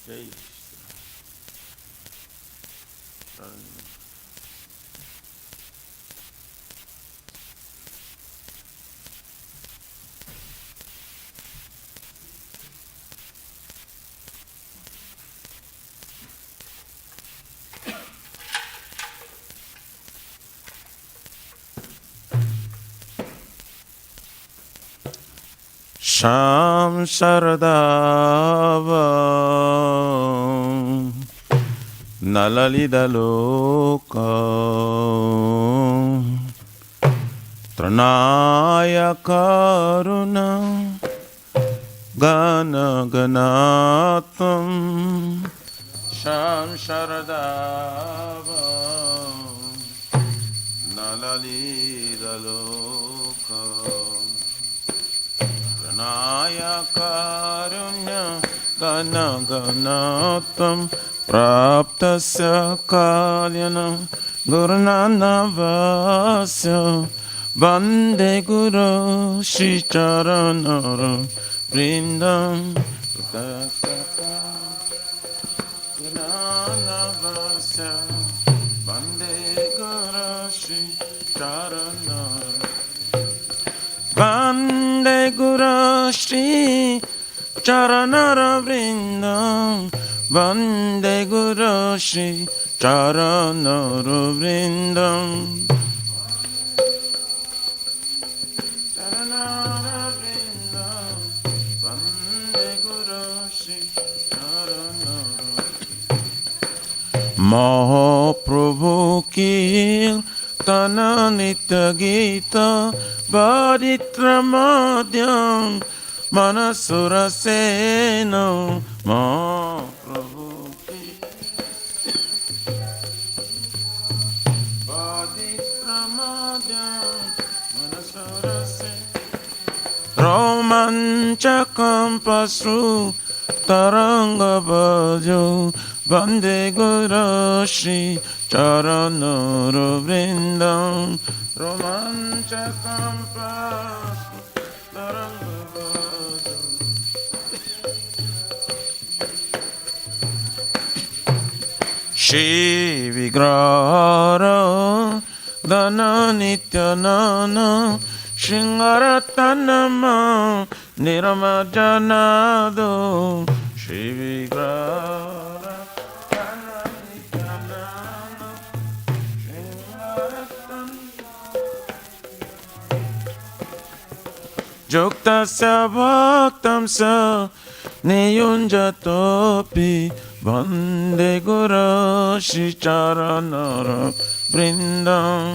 Jai Sham Sharadava Nalalida Loka Tranaya Karuna Gana Ganatam Sham Sharadava Nalalida Loka Naya Karunya Gana Ganatam Praptasya Kalyana Gurunanavasya Vande Guru Shri Charanara Vrindam Praptasya Gurunanavasya Vande Guru Shri Charanara Vande Guru Shri Charanara Vrindam Vande Guru Shri Charanara Vrindam Charanara Vrindam Vande Guru Shri Charanara Mahaprabhu ki Tana Nitya Gita Bhaditramadhyam Manasura Seno Mahaprabhu ki Bhaditramadhyam Manasura Seno Romanchakam Pasru Taranga Bhajo Vande Guru Shri Charanara Vrindam Romanchakam Pasru Taranga Bhajo Shri Vigrahara Dana Nityanana Shingaratanama Niramajanado Shri Vigrahara Dana Nityanana Shingaratanama Juktasya Bhaktamsa Niyunjatopi Vande Guru Shri Charanara Vrindam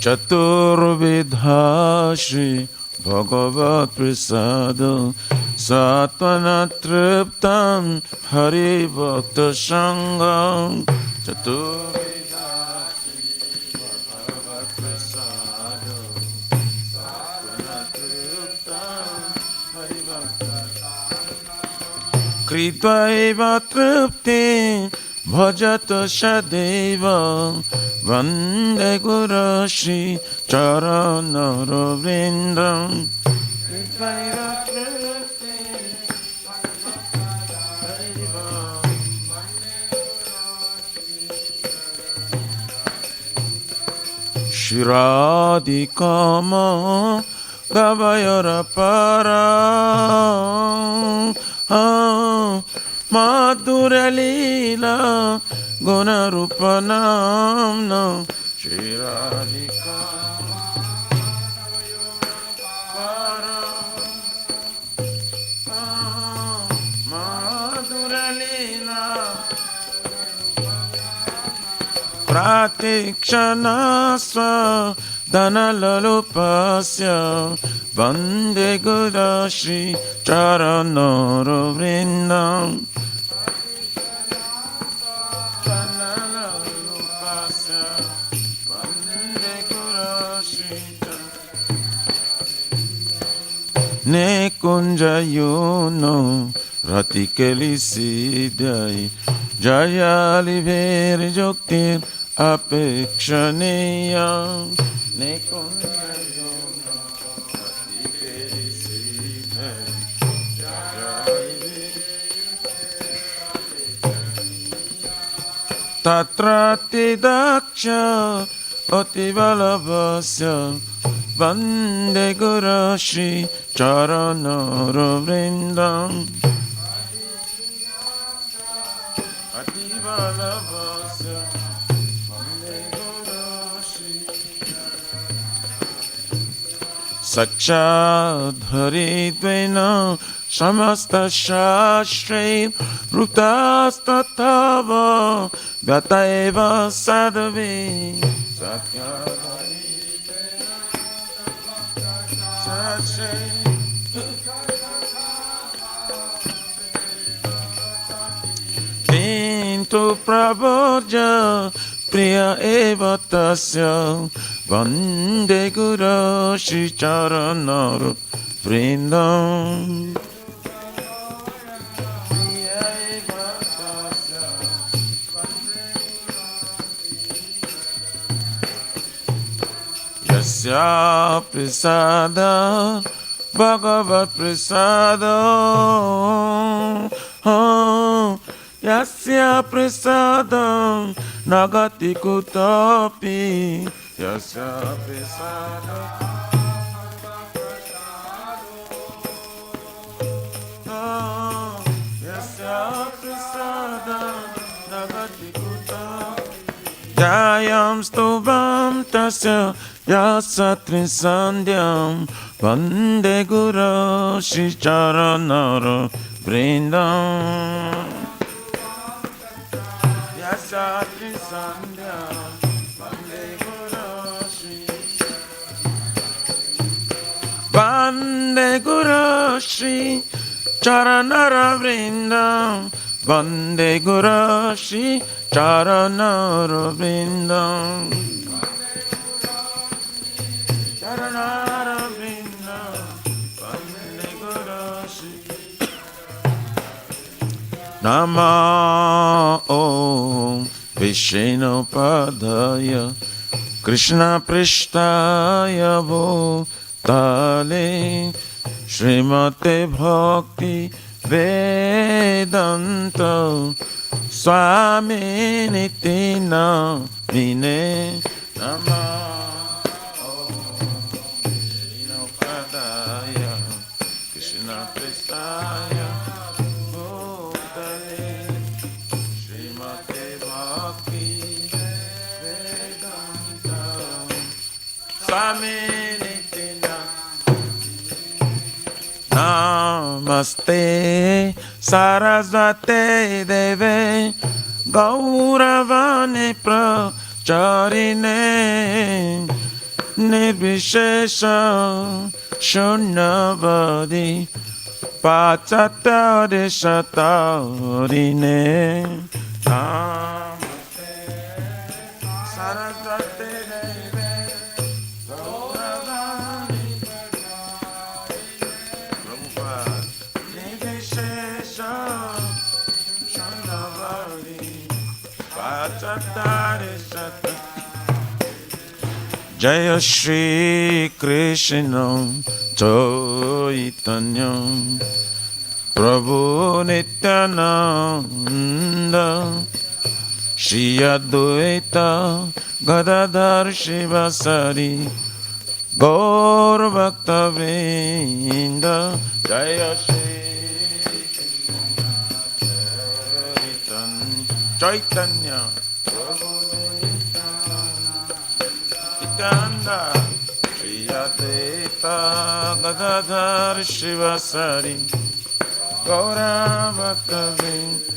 Chaturvidha Shri Bhagavat Prasada Satvana Triptam Hari Bhakta Sangam Chaturvidha Shri Bhagavat Prasada Satvana Triptam Hari Bhakta Sangam Kritva Tripti Bhajata Shadeva Vande Guru Shri Charanara Vrindam Shiradikama Gavayara Para Madhura Leela Guna Rupanamna Shiradika Madhura Leela Pratikshana Dhanalalupasya Vande Guru Shri Charanara Vrindam Ne kunjayono ratikeli sidai jayali veri joktir apekshaniya tatrati daksha ativalabhasya vande gurashi charanaravrindam ativalabhasya vande gurashi sakshadharidvena samasta shastre rutastatava vyataeva sadave Pintu prabodja priya eva tasya vande guru shri charanaru vrindam yasya prasada bhagavat prasada yasya prasada nagati kutapi yasya prasada yasya prasada nagati kutapi jayam stuvam tasya yasatri sandhyam vande guru shri charanara vrindam yasatri sandhyam vande guru shri charanara vrindam vande guru shri charanara vrindam Nama Om Vishnu Padaya Krishna Prishtaya Bhutale Srimate Bhakti Vedanta Swami Niti Namine Nama Namaste Sarasvate Deve Gauravane Pracharine Nirvishesha Shunyavadi Pachatare Shatarine Namaste Sarasvate Deve Gauravane Prabhupada Nirvishesha Shunyavadi Pachatare Shatarine Jaya Shri Krishna Chaitanya Prabhu Nityananda Shri Advaita Gadadhar Shivasari Gaur Bhakta Vrinda Jaya Shri Chaitanya Prabhu Nityananda Shri Advaita Gadadhar Shivasari Gaura Bhakta Vrinda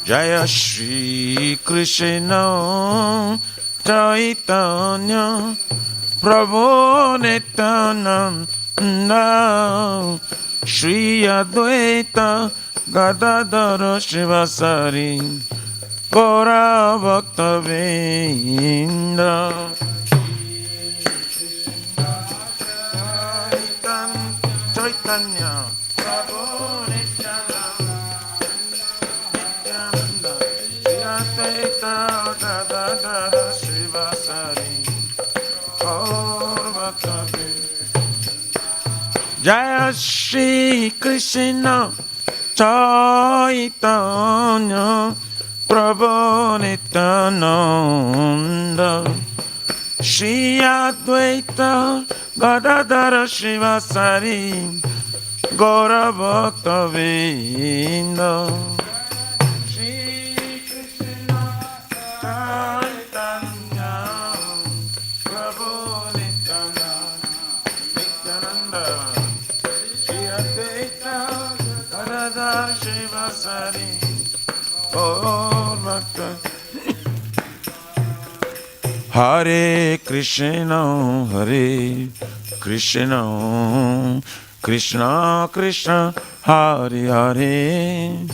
Jaya Shri Krishna Chaitanya Prabhu Nityananda Shri Advaita Gadadhara Shivasari Gaura Bhakta Vrinda Chaitanya Prabhu Nityananda Shri Advaita Jaya Shri Krishna Chaitanya Prabhu Nityananda Shri Advaita Gadadara Shivasari Gaura Bhakta Vinda Shri Krishna Chaitanya Prabhu Nityananda Shri Advaita Gadadara Shivasari Gaura Bhakta Hare Krishna, Hare Krishna, Krishna Krishna, Hare Hare,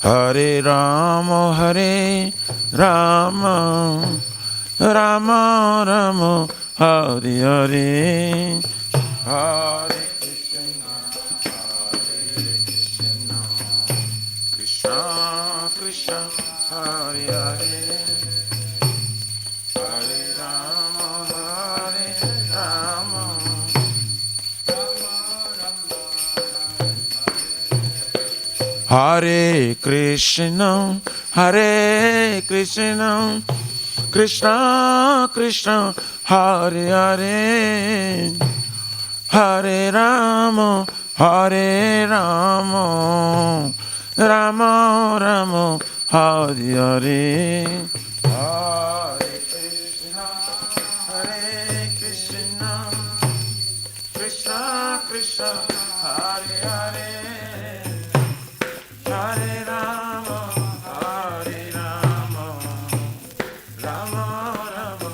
Hare Rama, Hare Rama, Rama Rama, Hare Hare, Hare Krishna, Krishna Krishna, Hare Hare. Hare Krishna, Hare Krishna, Krishna Krishna, Hare Hare, Hare Rama, Hare Rama, Rama Rama, Hare Hare. Hare Krishna, Hare Krishna, Krishna Krishna, Hare Hare. Hare Rama, Hare Rama, Rama Rama.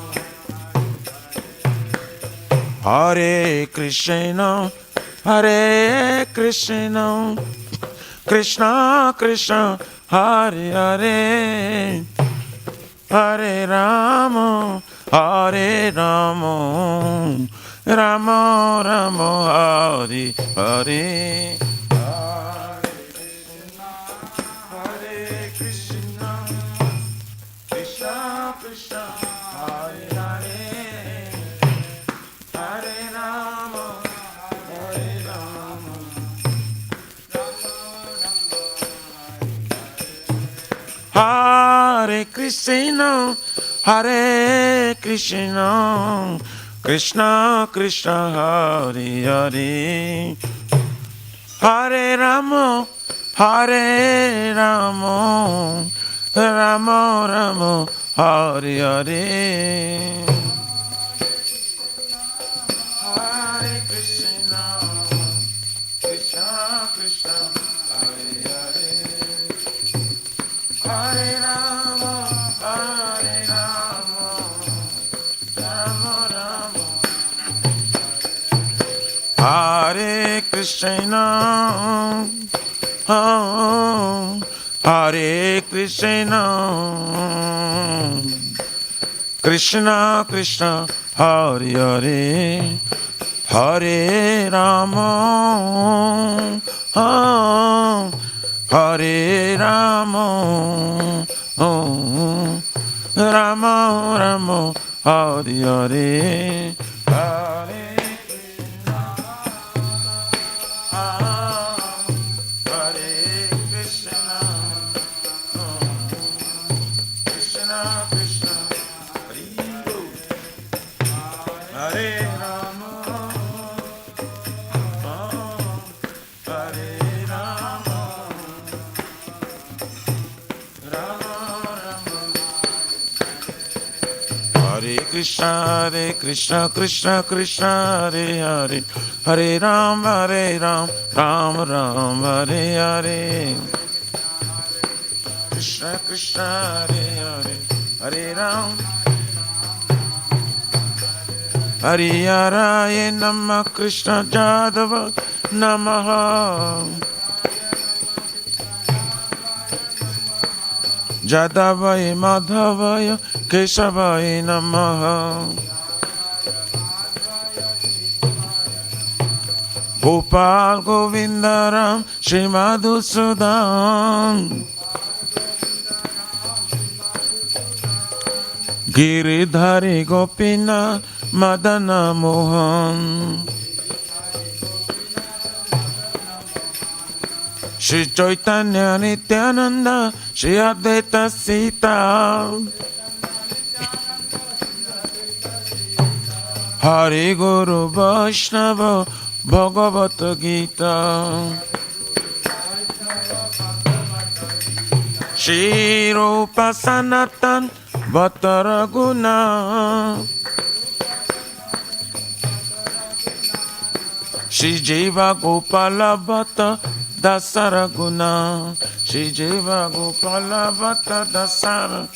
Hare Krishna, Hare Krishna, Krishna Krishna, Hare Hare, Hare Rama, Hare Rama, Rama Rama, Hare Hare. Hare Krishna, Hare Krishna, Krishna Krishna, Hare Hare, Hare Rama, Hare Rama, Rama Rama, Hare Hare. Hare Krishna, Krishna Krishna, Hare Hare, Hare Rama, Hare Rama, Rama Rama. Hare Krishna, oh, Hare Krishna, Krishna Krishna, Hare Hare, Hare Rama, oh, Hare Rama, oh, Rama Rama, Hare Hare, Hare Krishna, Hare Krishna, Krishna Krishna, Hare Rama, Hare Rama, Rama Rama. Hare Krishna, Krishna Krishna, Hare Hare, Hare Ram, Ram Ram, Hare Hare. Krishna Krishna, Hare Hare, Hare Ram. Hariharaya Namah, Krishna Jadava Namaha. Jadavaya Madhavaya Keshavaya Namaha. Gopal Govindaram Shri Madhusudan Giridhari Gopinath Madana Mohan. Shri Chaitanya Nityananda, Shri Advaita Sita. Hari Guru Vaishnava Bhagavata Gita. Shri Rupa Sanatan Bhattaraguna. Shri Jiva Gopala Bhatta Dasaraguna. Shri Jiva Gopala Bhatta Dasara.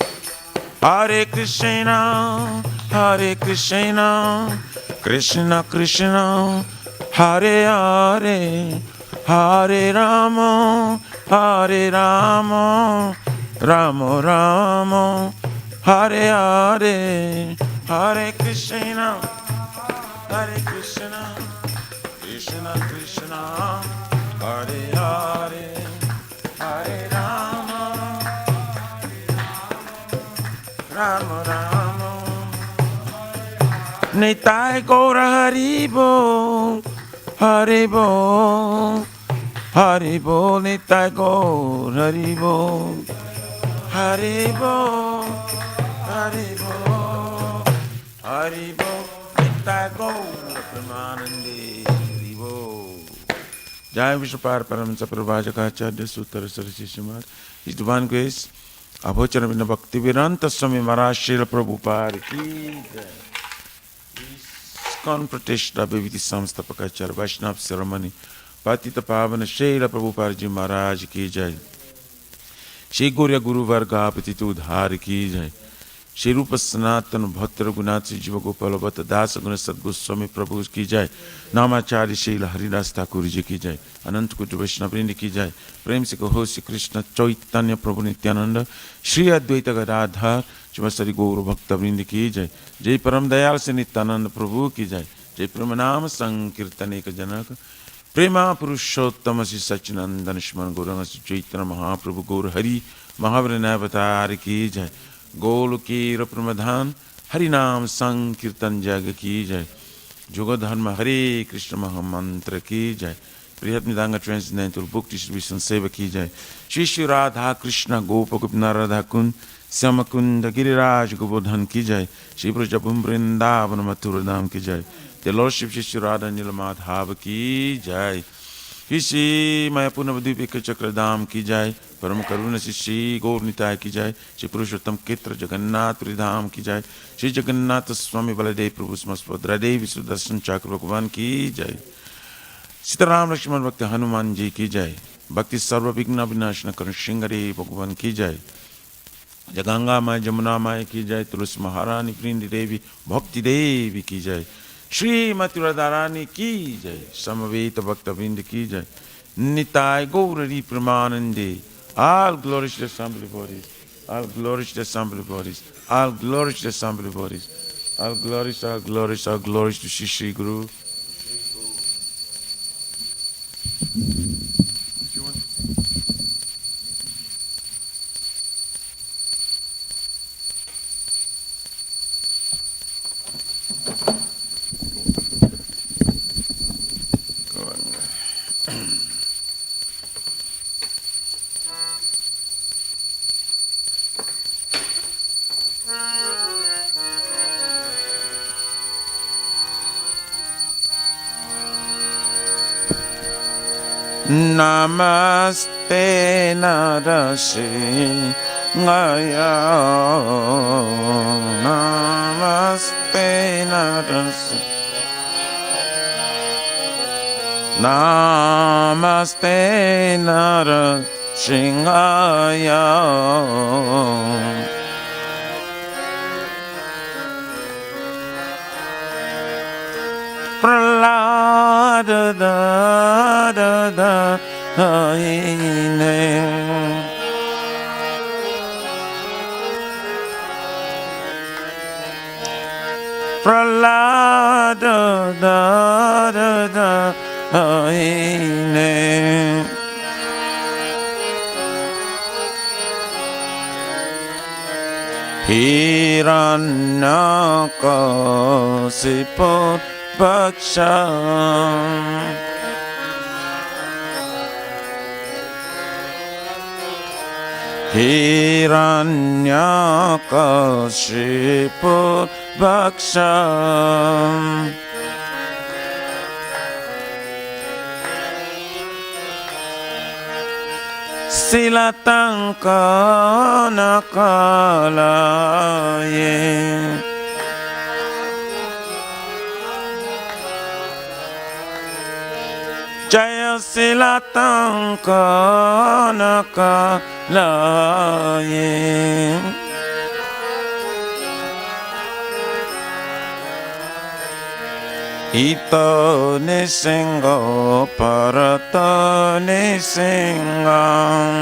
Hare Krishna, Hare Krishna, Krishna Krishna, Hare Hare, Hare Rama, Hare Rama, Rama Rama, Hare Hare, Hare Krishna, Hare Krishna, Krishna Krishna, Hare Hare, Hare Rama, Rama Rama. Nitai Gaura Haribo, Haribo, Haribo, Nitai Gaura Haribo, Haribo, Haribo, Haribo, Nitai Gaura Premanande Haribo. Jai Vishwapar Paramahansa Prabhajaka Suttara Saraswati Srimad. His Divine Grace Abhocharavina Bhakti Vedanta Swami Maharaj Srila Prabhupada ki jai. ISKCON Pratishta Bhaviti Samstapakachar Vaishnav Ceremony Patita Pavana Srila Prabhupada Ji Maharaj ki jai. Shri Gaurya Guru Varga Patitu Udhar ki jai. Shri Rupa Sanatana Bhakta Raghunath Jiva Gopala Bhatta Dasa Guna Sadgoswami Prabhu ki jai. Namacharya Srila Haridas Thakur ji ki jai. Anant Kutu Vaishnava Vrindi ki jai. Prem se kaho Shri Krishna Chaitanya Prabhu Nityananda Shri Advaita Gadadhar Sri Gaura Bhakta Vrindi ki jai. Jai Param Dayal se Nityananda Prabhu ki jai. Jai Pramanama Sankirtane ka Janaka Prema Purushottama Shri Sachinandana Shman Gauranga Shri Chaitanya Mahaprabhu Gaur Hari Mahavrinavatar ki jai. Goloki Rapramadhan Harinam Sankirtan Jaga ki jai. Jugadharma Hare Krishna Mahamantra ki jai. Prihat Midanga Transcendental Book Distribution Seva ki jai. Shri Shri Radha Krishna Gopa Gopina Radha Kun Syamakunda Giriraj Gopodhan ki jai. Shri Prajapum Vrindavan Mathuradam ki jai. The Lordship Shri Shri Radha Nilamadhava ki jai. Shri Shri Mayapurna Vadvipika Chakradam ki jai. Param Karuna Shri Shri Gaur Nitai ki jai. Shri Purushottam Ketra Jagannath Ridham ki jai. Shri Jagannath Swami Baladev Prabhu Smaspadra Devi Sudarshan Chakra Bhagavan ki jai. Sitaram Lakshman Bhakti Hanuman ji ki jai. Bhakti Sarva Vigna Vinashana Karan Shingari Bhagavan ki jai. Jaganga Maya Jamuna Maya ki jai. Tulsi Maharani Vrindi Devi Bhakti Devi ki jai. Shri Mati Radharani ki jai. Samaveta Bhakta Vrindi ki jai. Nitai Gaurari Pramanande. All glory to the assembly bodies. All glory to the assembly bodies. All glory to the assembly bodies. All glories, all glories, all glories to Shri Shri Guru. Namaste Narasi Ngaya. Namaste Narasi. Namaste Narasi Ngaya. Pralada da da da aine. Pralada da da da aine. Hiranyakasipu Bhaksha Hiranyakashipu Bhaksham Silatankanakalaye Jaya Silatankanakalaye Ito nisingo parato nisingam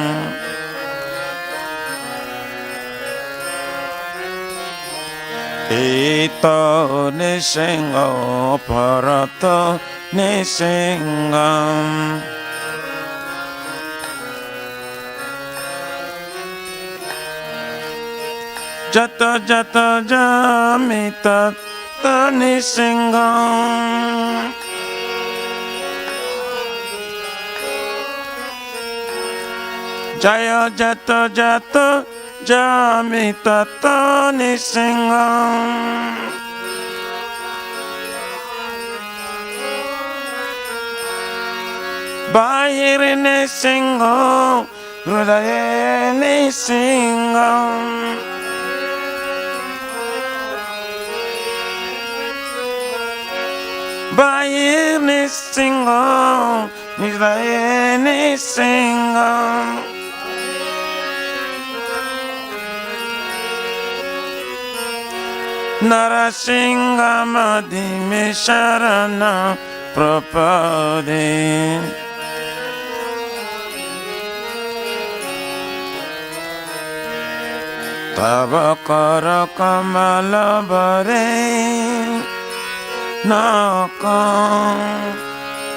Ito nisingo parato nisingam Jata jata jamita nisingam Jaya jata jata jamita nisingam Bahir nisingam Hridaya nisingam Bahir nisingam Hridaya nisingam Narasimhamadi Sharana Prapade Tavakara Kamala Bare Nakam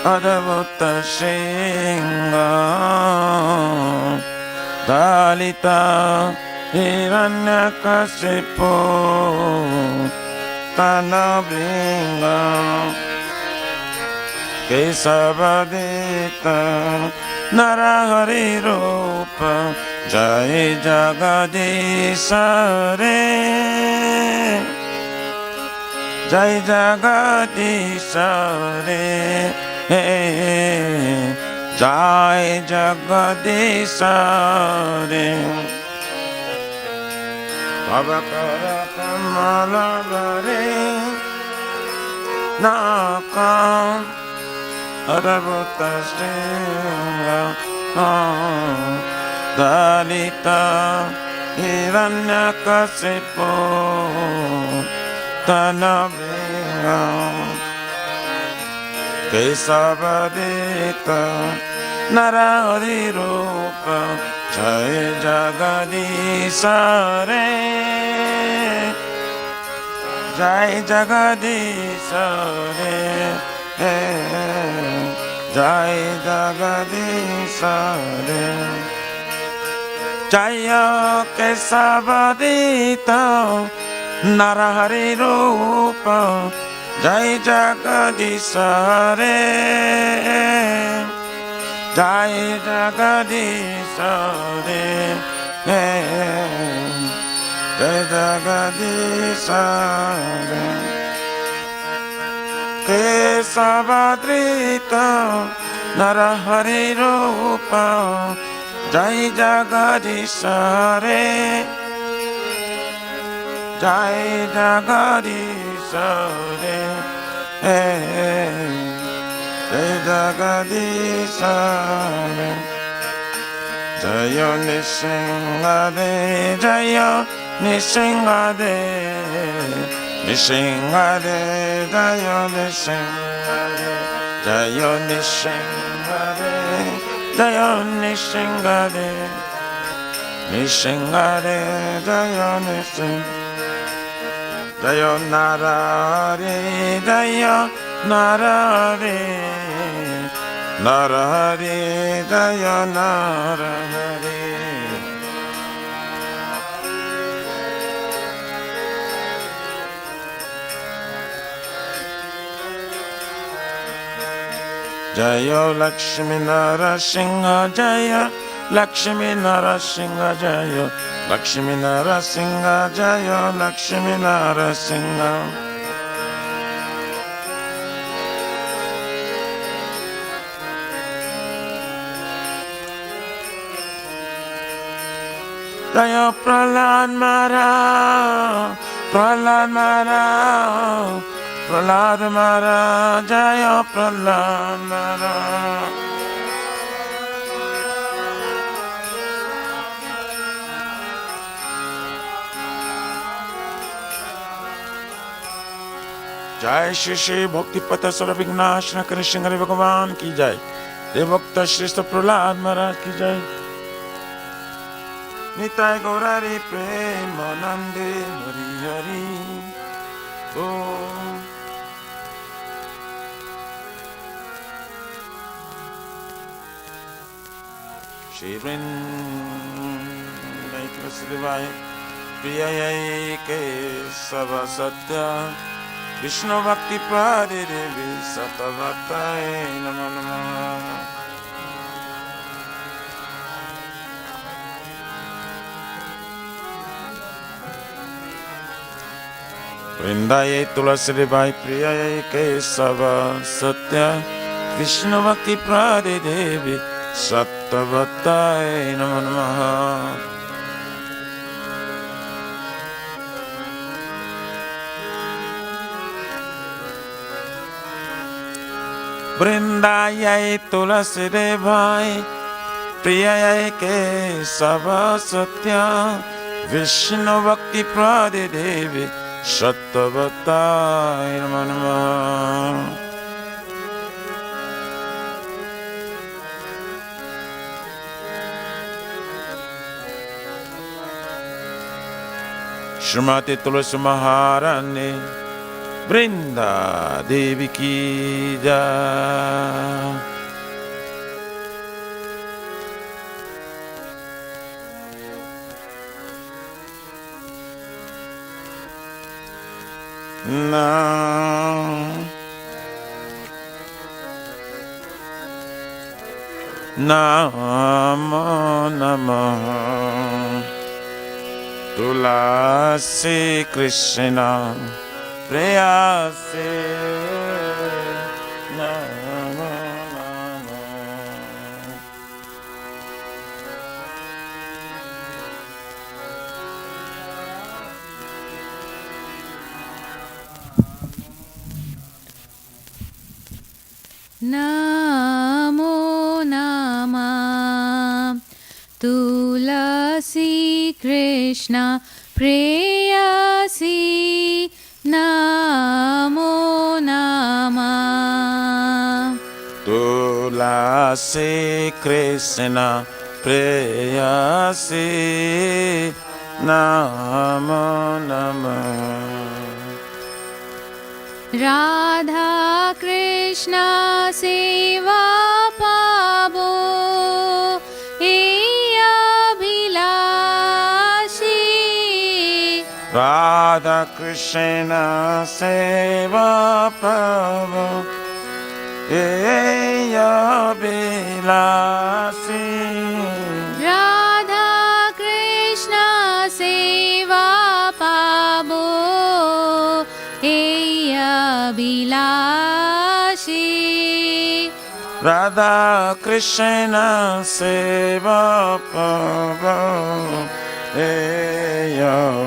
Adavata Singha Dalita Hiranyakashipu Tanabringa Kesavadita Narahari Rupa Jai Jagadisare Jai Jagadisare Jai Jagadisare Abakara Kamala Gare Nakam Adavata Sringa Dalita Hiranyakashipu Tanabringa Kesavadita Narahari Rupa Jai Jagadisare Jai Jagadisare Jai Jagadisare Jaya Kesavadita Narahari Rupa Jai Jagadisare Jai Jagadisare Jai Jagadisare Kesavadrita Narahari Rupa Jai Jagadisare Jai Jagadisare Jai Jagadisare Jaya Nisingade Jaya Nisingade Nisingade Jaya Nisingade Jaya Nisingade Jaya Nisingade Nisingade Jaya Nisingade Jaya Narahari Jaya Narahari Narahari Jaya Narahari Jaya Lakshmi Narasingha Jaya Lakshmi Narasimha Jaya, Lakshmi Narasimha Jaya, Lakshmi Narasimha. Jaya Prahlad Maharaj, Prahlad Maharaj, Prahlad Maharaj, Jaya Prahlad Maharaj. जय श्री श्री भक्ति पथ सर्वविघ्नाशन कर सिंह भगवान की जय। देवभक्त श्रेष्ठ प्रहलाद महाराज की जय। निताय गौरारी प्रेम नंदे हरि हरि ओम। श्री वृंदाय तुलसीदेवाय प्रियाय केशव सत्य विष्णु भक्ति पादे देवी सतवताय नमो नमः। वृंदाय तुलसीदेवाय प्रियाय केशव सत्य विष्णु भक्ति पादे देवी सतवताय नमो नमः। वृंदाय तुलसीदेवाय प्रियाय केशव सत्य विष्णु भक्ति प्रदे देवी सतवताय नमो नमः। श्रीमती तुलसी महारानी वृंदा देवी की जय। नमो नमः तुलसी कृष्ण प्रेयसी नमो नमः। नमो नमः तुलसी कृष्ण प्रेयसी नमो नमः तुलसी कृष्ण प्रेयसी नमो नमः। राधा कृष्ण सेवा पावो अभिलाषी। राधा कृष्ण सेवा पावो अभिलाषी। राधा कृष्ण सेवा पावो अभिलाषी। राधा कृष्ण सेवा पावो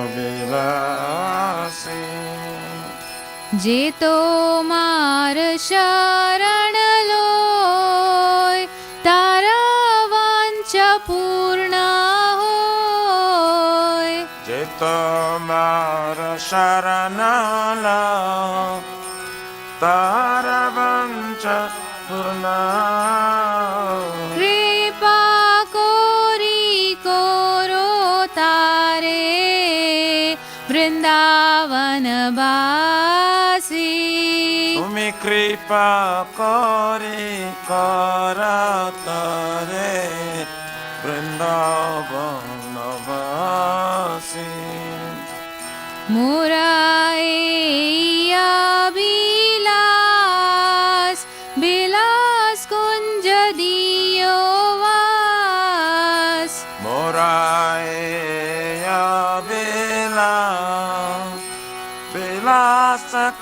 अभिलाषी। जे तो मार शरण लोय तारा वांछा पूर्ण होय। जे तो मार शरण लो तारा वांछा पूर्ण होय। कृपा कोरी कोरो तारे वृंदावन बासी। तुम्हें कृपा करे करतरे वृंदावन वासी। मोरा बिलास बिलास कुंज दियो वास।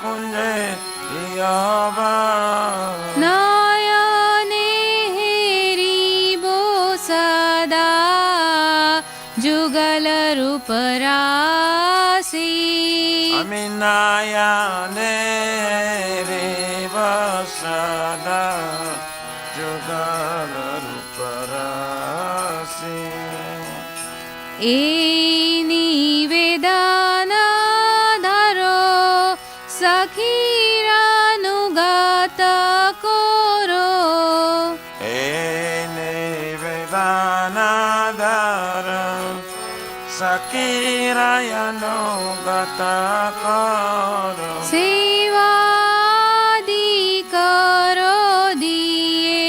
kunje yava नयने हेरिबो सदा जुगल रूप राशि Aminayane revasada jugaruparasi ए निवेदन धरो सखीरानुगत कोरो Ene vedanadara sakirayano gatakoro सेवादि करो दिए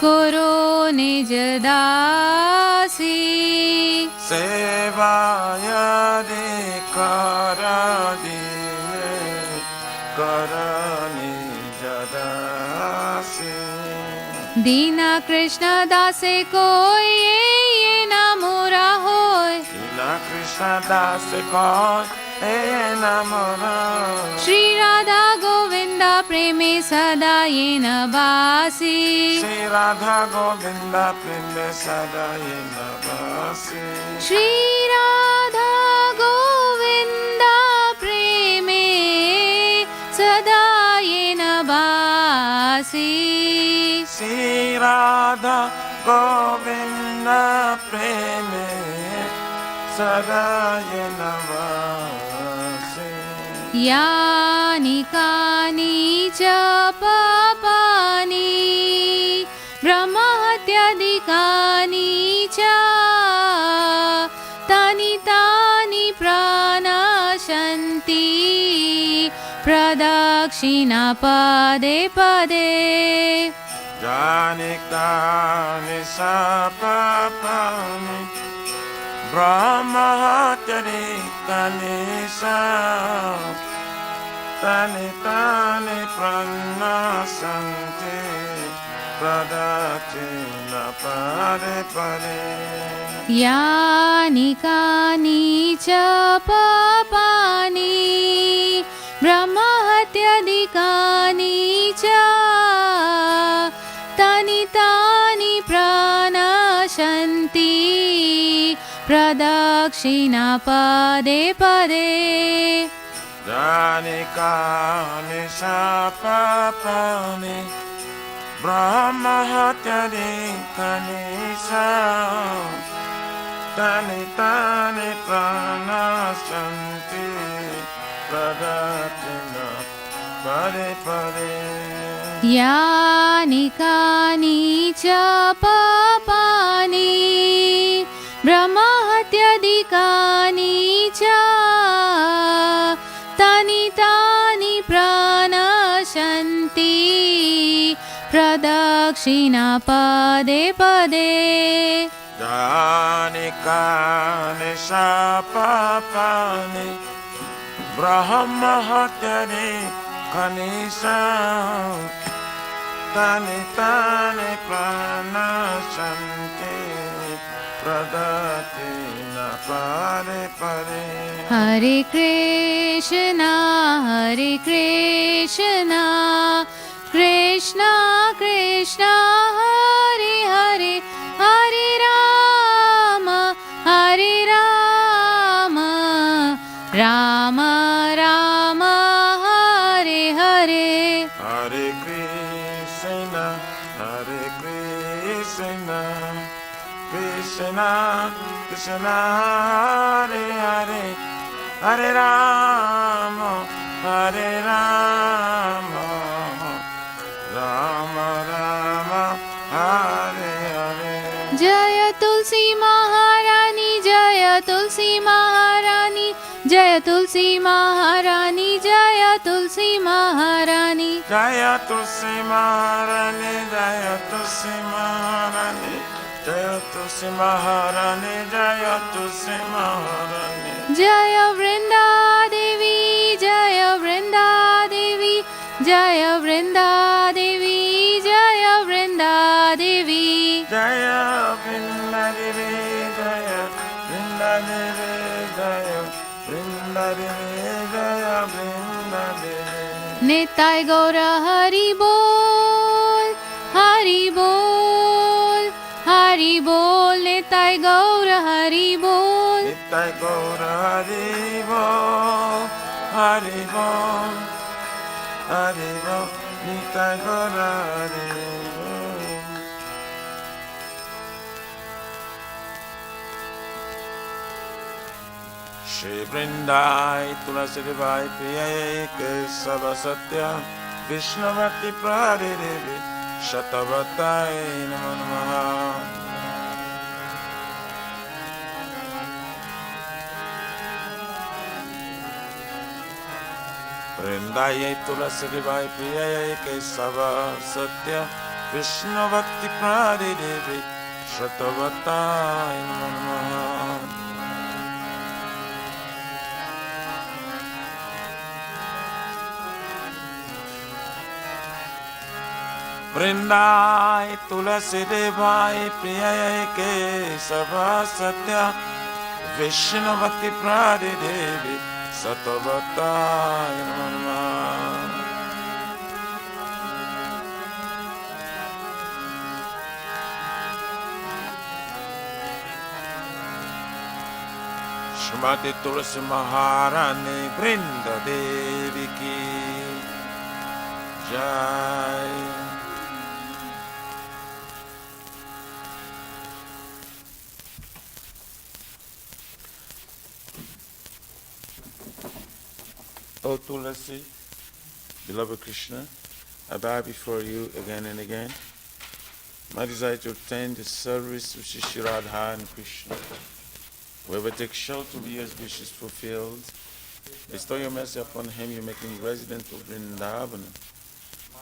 कोरो निज दासी Sevayadi karadiye karani jadasi दीना कृष्ण दासे कोई ये न मोरा होय Ila Krishna das koi enamora Shri Radha Govinda प्रेमे सदा ये न बासी Shri Radha Govinda Prime Sadayena Vasi Shri Radha Govinda प्रेमे सदा ये न बासी Shri Radha Govinda Preme Sadayena Vasi यानि कानि च पापानि ब्रह्महत्यादिकानि च तानि तानि प्रनाशन्ति प्रदक्षिणा पदे पदे Jani Kani Sapapani Brahma Hatari Kani Sa Tani Tani Pranasanti Pradatina Pade Pade यानि कानि च पापानि ब्रह्महत्यादिकानि च तानि तानि प्रनाशन्ति प्रदक्षिणा पदे पदे Jani Kani Sapapani Brahma Hatari Kani Sa Tani Tani Pranasanti Pradatina Pade Pade यानि कानि च पापानि ब्रह्महत्यादिकानि च तानि तानि प्रनाशन्ति प्रदक्षिणा पदे पदे Jani Kani Sapapani Brahma Hatari Kani Sa Tani Tani Pranasanti Pradatina Pade Pade हरे Krishna Krishna Krishna Hare Hare Hare Ram Ram Ram Hare Hare Hare Krishna Krishna Krishna Hare Hare Hare Rama Rama Rama Hare Hare जय तुलसी महारानी जय तुलसी महारानी जय तुलसी महारानी जय तुलसी महारानी Jaya Tulsi Maharani Jaya Tulsi Maharani Jaya Tulsi Maharani Jaya Tulsi Maharani जय वृंदा देवी जय वृंदा देवी जय वृंदा देवी जय Vrinda Devi Jaya Vrinda Devi Jaya Vrinda Devi Jaya Vrinda Jaya Vrinda Devi. Nitai Gaura Hari Bol, Hari Bol, Hari Bol, Nitai Gaura Hari Bol. Nitai Gaura Hari Bol, Hari Bol, Hari Bol, Nitai Gaura Hari Bol. Shri Vrindai Tulasi Devai Priya Kesava Satya Vishnu Bhakti Prade Devi Shatavatai Namo Namaha. Vrindai Tulasi Devai Priya Kesava Satya Vishnu Bhakti Prade Devi Shatavatai Namo Namaha. Vrindai Tulasi Devai Priya Kesava Satya Vishnu Bhakti Prade Devi Satavatai Namo Namaha. Shrimati Tulasi Maharani Vrinda Devi Ki Jai. O Tulasi, beloved Krishna, I bow before you again and again. My desire to obtain the service of Shri Radha and Krishna. Whoever takes shelter of his wishes fulfilled, bestow your mercy upon him, you make him resident of Vrindavan.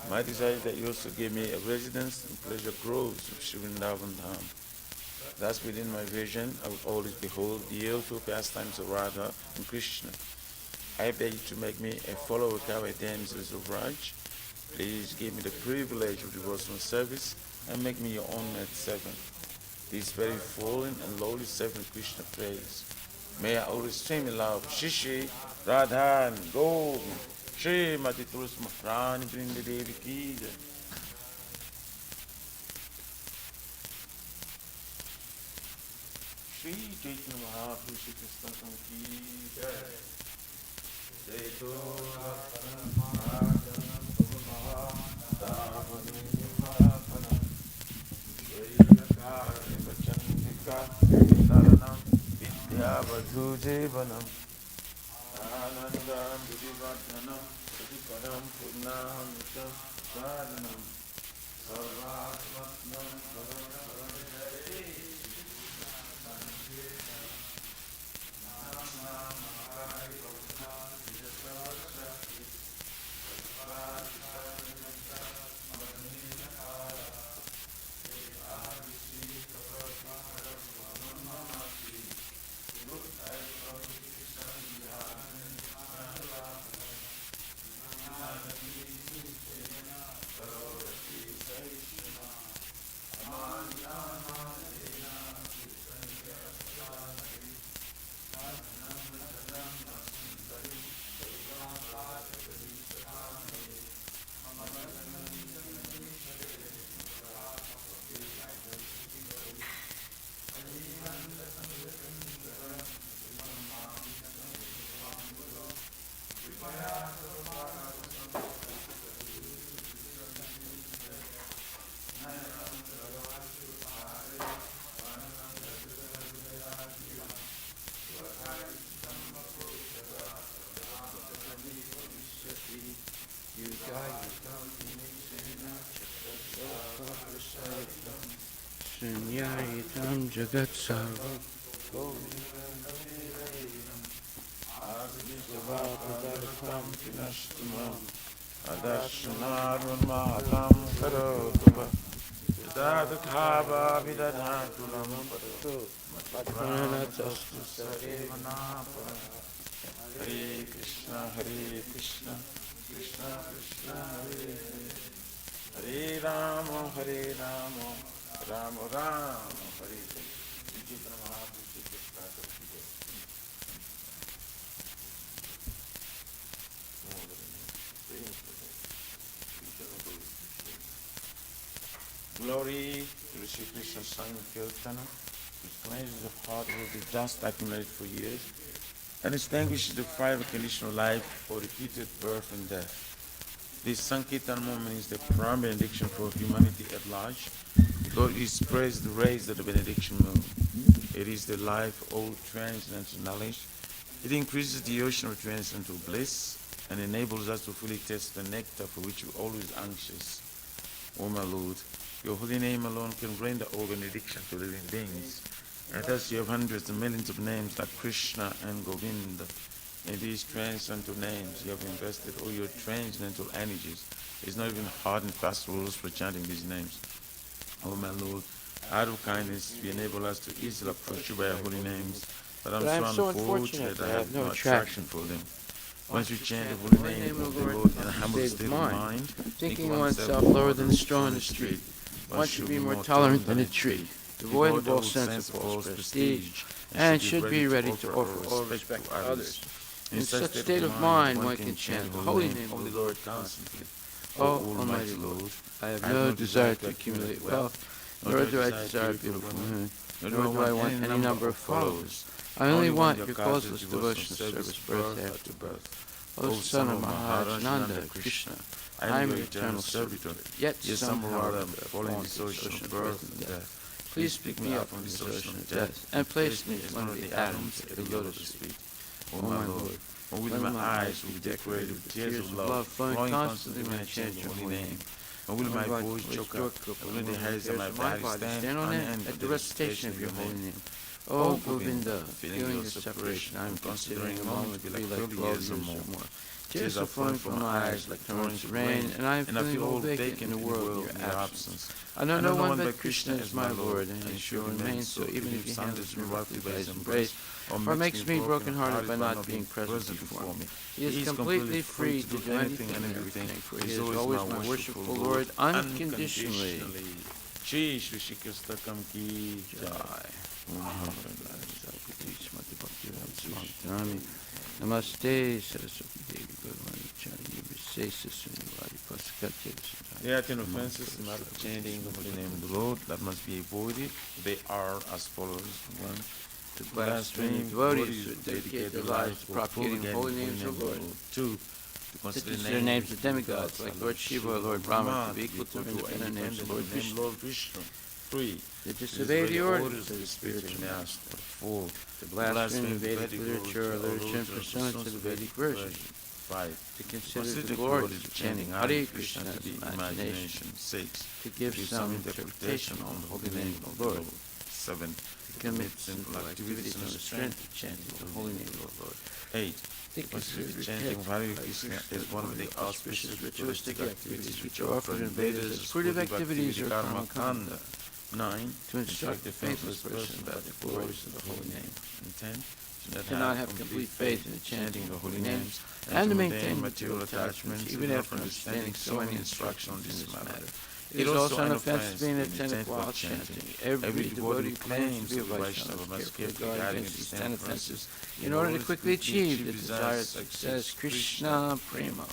My desire is that you also give me a residence in pleasure groves of Shri Vrindavan Dham. Thus within my vision, I will always behold the youthful pastimes of Radha and Krishna. I beg you to make me a follower of our damsels of Raj. Please give me the privilege of devotional service and make me your honored servant. This very fallen and lowly servant of Krishna praise. May I always stream in love Shishi, Radha and Govind, Shri Mati Tulasi Maharani Vrinda Devi Ki Jai. Shri Chaitanya Mahaprabhu Shri Krishna Ki Jai. Jaito Bhaktanam Tavanam Shriyakari Vachandika Saranam Vidyavadhu Jeevanam Anandam Vidivadhanam Sadiparam Purnamitam Saranam Sarvatmatnam Sunyayitam Jagat Sarva Advitavapadartham Pinashtamam Adashanarun Mahatam Karotava Vidadakava Vidadhatulam Padato Matpranatastu Sarevanapara. Hare Krishna, Krishna Krishna, Hare Hare Rama, Rama Rama, Hare Hare. Glory to the Shri Krishna Sankirtana, which cleanses the heart with the dust accumulated for years, and extinguishes the fire of conditional life or repeated birth and death. This Sankirtan moment is the prime benediction for humanity at large, because it spreads the rays of the benediction moon. It is the life of all transcendental knowledge. It increases the ocean of transcendental bliss and enables us to fully taste the nectar for which we're always anxious. O my Lord, your holy name alone can render all benediction to living beings. And thus you have hundreds and millions of names like Krishna and Govinda. In these transcendental names, you have invested all your transcendental energies. It's not even hard and fast rules for chanting these names. O my Lord, out of kindness, you enable us to easily approach you by your holy names. But I'm so unfortunate that I have no attraction for them. Once you chant the holy name of the Lord in a humble state of mind, thinking oneself lower than the straw in the street, one should be more tolerant than a tree, devoid of all sense of false prestige, and should be ready to offer all respect to others. In such state of mind, one can chant the holy name of the Lord constantly. O Almighty Lord, I have no desire to accumulate wealth, nor do I desire a beautiful moon, nor do I want any number of followers. I only want your causeless devotion service birth after birth. O son of Maharaj Nanda, Krishna, I am your eternal servitor, yet somehow or other falling in this ocean of birth and death. Please pick me up from this ocean of death, and place me as one of the atoms at the lotus feet. O my Lord, when my eyes will be decorated with tears of love, flowing constantly when I chant your holy name, and will my voice choke up, and when the hairs of my body stand on end at the recitation of your holy name. O Govinda, feeling your separation, I am considering a moment to be like 12 years or more. Tears are flowing from my eyes like torrents of rain, and I am feeling all vacant in the world in your absence. I know no one but Krishna is my Lord, and he shall remain so even if he handles me roughly by his embrace, or makes me broken-hearted by not being present before me. He is completely free to do anything and everything, for he is always my worshipful Lord unconditionally. Shri Shri Krishna Ki Jai. Namaste, Saraswati Devi, Gurmani Chari, Visesa Sunivadi Paskatya. There are 10 offenses in matter of chanting the holy name of the Lord that must be avoided. They are as follows. 1. To blaspheme devotees who dedicate their lives to propagating the holy names of the Lord. 2. To consider the names of demigods like Lord Shiva or Lord Brahma to be equal to independent names of Lord Vishnu. 3. To disobey the orders of the spiritual master. 4. To blaspheme Vedic literature or literature in pursuant to the Vedic version. 5. To consider the glories of chanting Hare Krishna as imagination. 6. To give some interpretation on the holy name of the Lord. 7. To commit sinful activities on the strength of chanting the holy name of the Lord. 8. To consider the chanting of Hare Krishna as one of the auspicious ritualistic activities which are offered in Vedas as fruitive activities or karma kanda. 9. To instruct the faithless person about the glories of the holy name. And 10. Cannot have complete faith in the chanting of the holy names, and to maintain material attachments even after understanding so many instructions in this matter. It is also an offense to be an attendant while chanting. Every devotee claims to be a Vaishnava must carefully guard against these 10 offenses in order to quickly achieve the desired success. Krishna Prema.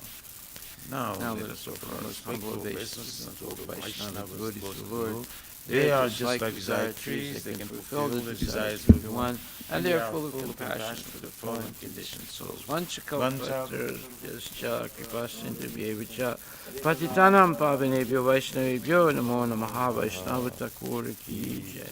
Now let us offer our most humble obeisances unto all the Vaishnava devotees of the Lord. They are just like desired trees, they can fulfill the desires of everyone, and they are full of compassion for the fallen conditioned souls. Vanchakalpatar yascha kripasindribhyevacha patitanam pavanebhyo vaishnavebhyo namo namaha Vaishnava Thakur ki jai.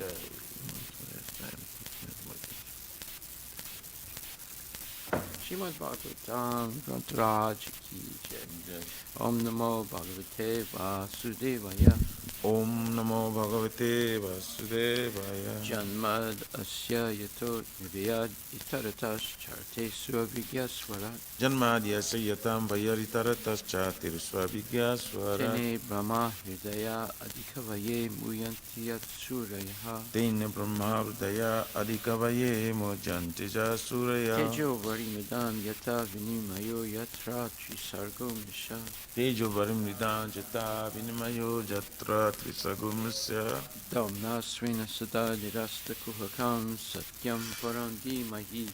Srimad Bhagavatam Grantaraj ki jai. Om Namo Bhagavate Vasudevaya. Om Namo Bhagavate Vasudevaya. Janmad Asya Yatot Nivyad Itaratas Charte Swavigyaswarat. Janmadya Sayatam Vayaritaratas Chatir Swavigyaswarat. Tene Brahma Hridaya Adhikavaye Muyantiyat Surayaha. Tene Brahma Hridaya Adhikavaye Mujanti Jasuraya. Tejo Varimidam Yata Vinimayo Yatra Trisargo Misha. Tejo Varimidam Yata Vinimayo Yatra Dhammasya Trisagurmasya Dhamna Svena Sada Nirasta Kuhakam Satyam Param Dhimahi.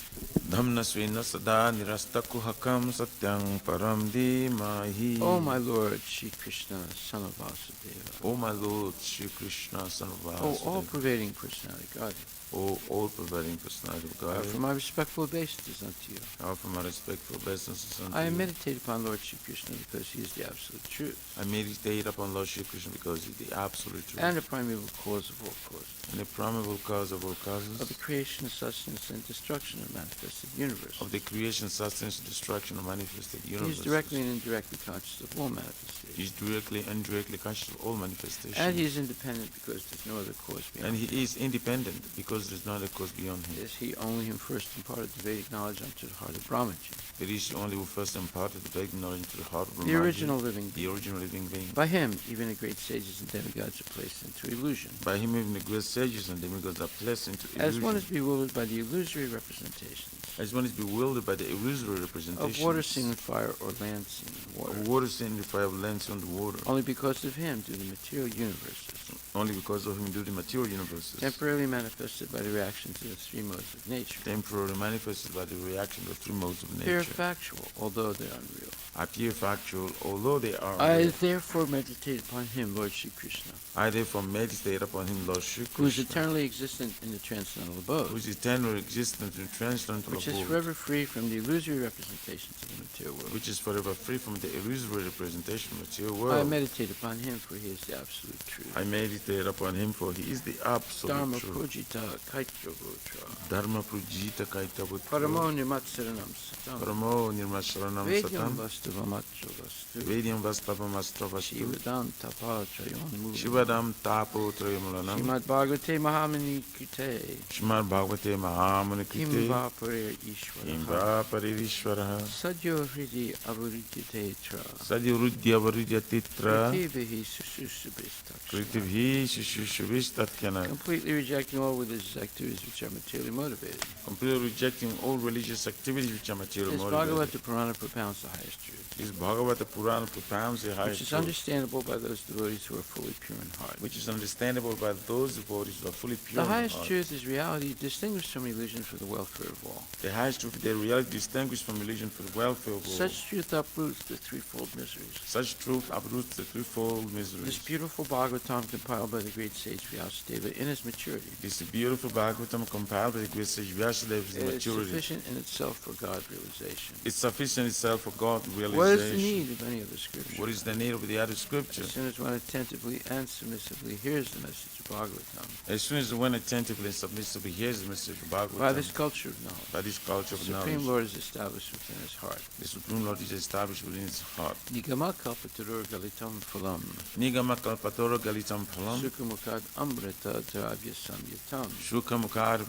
Dhamnasvena Sada Nirasta Kuhakam Satyang Param Dhimahi. O my Lord, Shri Krishna, son of Vasudeva. O my Lord, Shri Krishna, son of O Vasudeva. all-pervading personality, God. O all-pervading personality of I God. offer my respectful obeisances unto you. I offer my respectful obeisances unto I you. meditate upon Lord Shri Krishna because he is the absolute truth. I meditate upon Lord Shri Krishna because he is the absolute truth. And the primeval cause of all causes. And the primeval cause of all causes. Of the creation, sustenance, and destruction of manifested universe. Of the creation, sustenance, destruction of manifested universe. He is directly and indirectly conscious of all manifestations. He is directly and indirectly conscious of all manifestations. And he is independent because there's no other cause beyond And him. he is independent because there is no other cause beyond him. Yes, he only him first imparted the Vedic knowledge unto the heart of Brahmaji. It is the only who first imparted the Vedic knowledge into the heart of The Brahmaji, original living the original living being. By him, even the great sages and demigods are placed into illusion. By him even the great sages and demigods are placed into illusion. As one is bewildered by the illusory representations As one is bewildered by the illusory representations of water seen in fire or land seen in water. of water seen in the fire, of land seen on the water. Only because of him do the material universes, Only because of him do the material universes, temporarily manifested by the reaction to the three modes of nature, temporarily manifested by the reaction of three modes of appear nature, factual, although they are unreal. appear factual, although they are I real. therefore meditate upon him, Lord Shri Krishna, I therefore meditate upon him, Lord Shri who is Krishna, eternally existent in the transcendental who abode, is eternal existence in transcendental which is abode, forever free from the illusory representations of the material world. which is forever free from the illusory representation of material I world. meditate upon him, for he is the absolute truth. I meditate upon him, for he is the absolute Dharma truth. Pujita Kaityagotra. Dharma Prujita Kaitavutra. Paramo Nimatsaranam Satam. Paramo Nirmasharanam Vedyam Satam. Vastavamatso Vastu. Vedyam Vastavamastro Vastu. Shivadam Tapa Trayon Mula. Shivadam Tapo Trayamulanam. Shrimad Bhagavate Mahamani Kute. Shrimad Bhagavate Mahamuni Krite. Kimva Pare Ishvara. Imba Paririshvaraha. Sadyo Hridi Avuridite Tra. Sadyurudya Varidya Titra. Kritivihi Sususubhistakshana. Kritivhi Shishushuvistatkana. Completely rejecting all religious activities which are materially motivated. Completely rejecting all religious activities which are material This motivated. Bhagavata Purana propounds the highest truth, This Bhagavata Purana propounds the which highest is truth, understandable by those devotees who are fully pure in heart. which is understandable by those devotees who are fully pure The in highest heart. truth is reality distinguished from illusion for the welfare of all. The highest truth, the reality distinguished from religion for the welfare of all. Such truth uproots the threefold miseries. Such truth uproots the threefold miseries. This beautiful Bhagavatam compiled by the great sage Vyasadeva in his maturity This beautiful Bhagavatam compiled by the great sage Vyasadeva's is maturity. sufficient in itself for God realization. It's sufficient itself for God realization. What is the need of any other scripture? What is the need of the other scripture? As soon as one attentively and submissively hears the message of Bhagavatam, As soon as one attentively and submissively hears the message of Bhagavatam, by this culture of knowledge, by this culture the of Supreme knowledge, Lord is established within his heart. the Supreme Lord is established within his heart. Nigama kalpatarur galitam phalam. Nigama kalpatora galitam phalam, Sukhamukad amrita dravya samyatam. Shukha mukar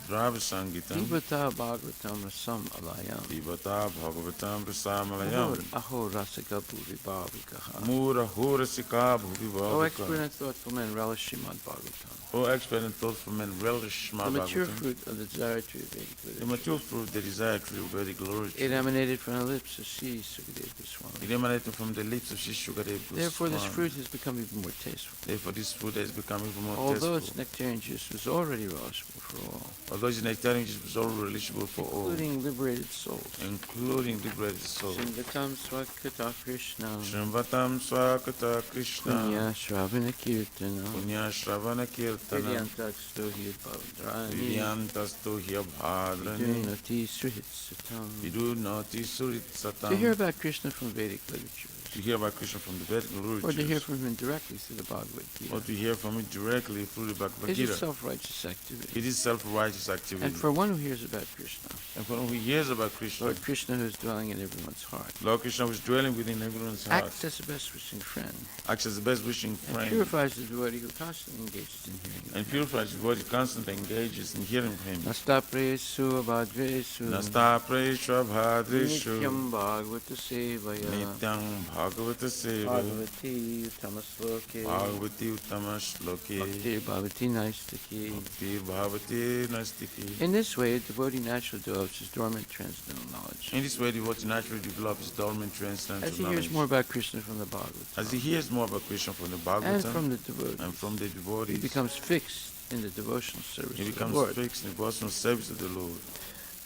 drava sangitam, Pibata Bhagavatam rasam alayam. Pibata Bhagavatam Rasamalayam, Aho rasika bhuvi bhavikaha. Mura Horasika O Bhuvivavaka. expert and thoughtful men relish Srimad Bhagavatam. O expert and thoughtful men relish The Shrimad mature Bhagavatam. fruit of the desire to Vedic The literature. mature fruit, the desire to Vedic literature. It emanated from the lips of Sri Sukadeva Goswami. It emanated from the lips of Shishukadev Goswami. Therefore, this fruit has become even more tasteful. Therefore, this fruit has become even more Although its tasteful. nectarian juice was already relishable for all, Although its nectarian juice was all relishable for all, including liberated souls. including liberated souls. Simbatam Swakata Krishna. Shrimvatam Swakata Krishna, Punya Shravana Kirtana. Punya Shravana Kirtana, Vidyantaksto Hirbadrani. Vidyantastu Hyabhadrani, Vidunati Suhitsatam. Vidunati To Suritsatam. hear about Krishna from Vedic literature, To hear about Krishna from the Vedic or to hear literatures, from him directly through the Bhagavad or Gita, to hear from it directly through the Bhagavad is a Gita. self-righteous activity. It is self-righteous activity. And for one who hears about Krishna, And for one who hears about Krishna, Lord Krishna who is dwelling in everyone's heart, Lord Krishna was dwelling within everyone's heart, acts as a best wishing friend, acts as the best wishing and friend, purifies the devotee who constantly engages in hearing and him. purifies his body, constantly engages in hearing him. Nastapresu abhadresu Nasta Preshwa Bhadrishu nityam bhagavata sevaya Nityam Bhagavata Seva, Bhagavati Uttamasloke, Bhagavati Uttama-shloke, Bhaktir Bhavati Naistaki. Bhakti Bhavati Nastiki. In this way, a devotee naturally develops his dormant transcendental knowledge. In this way, devotee naturally develops his dormant transcendental As he knowledge. hears more about Krishna from the Bhagavatam, As he hears more about Krishna from the and Bhagavatam from the devotees, and from the he devotees, becomes fixed in the devotional service he of the becomes Lord. fixed in the devotional service of the Lord.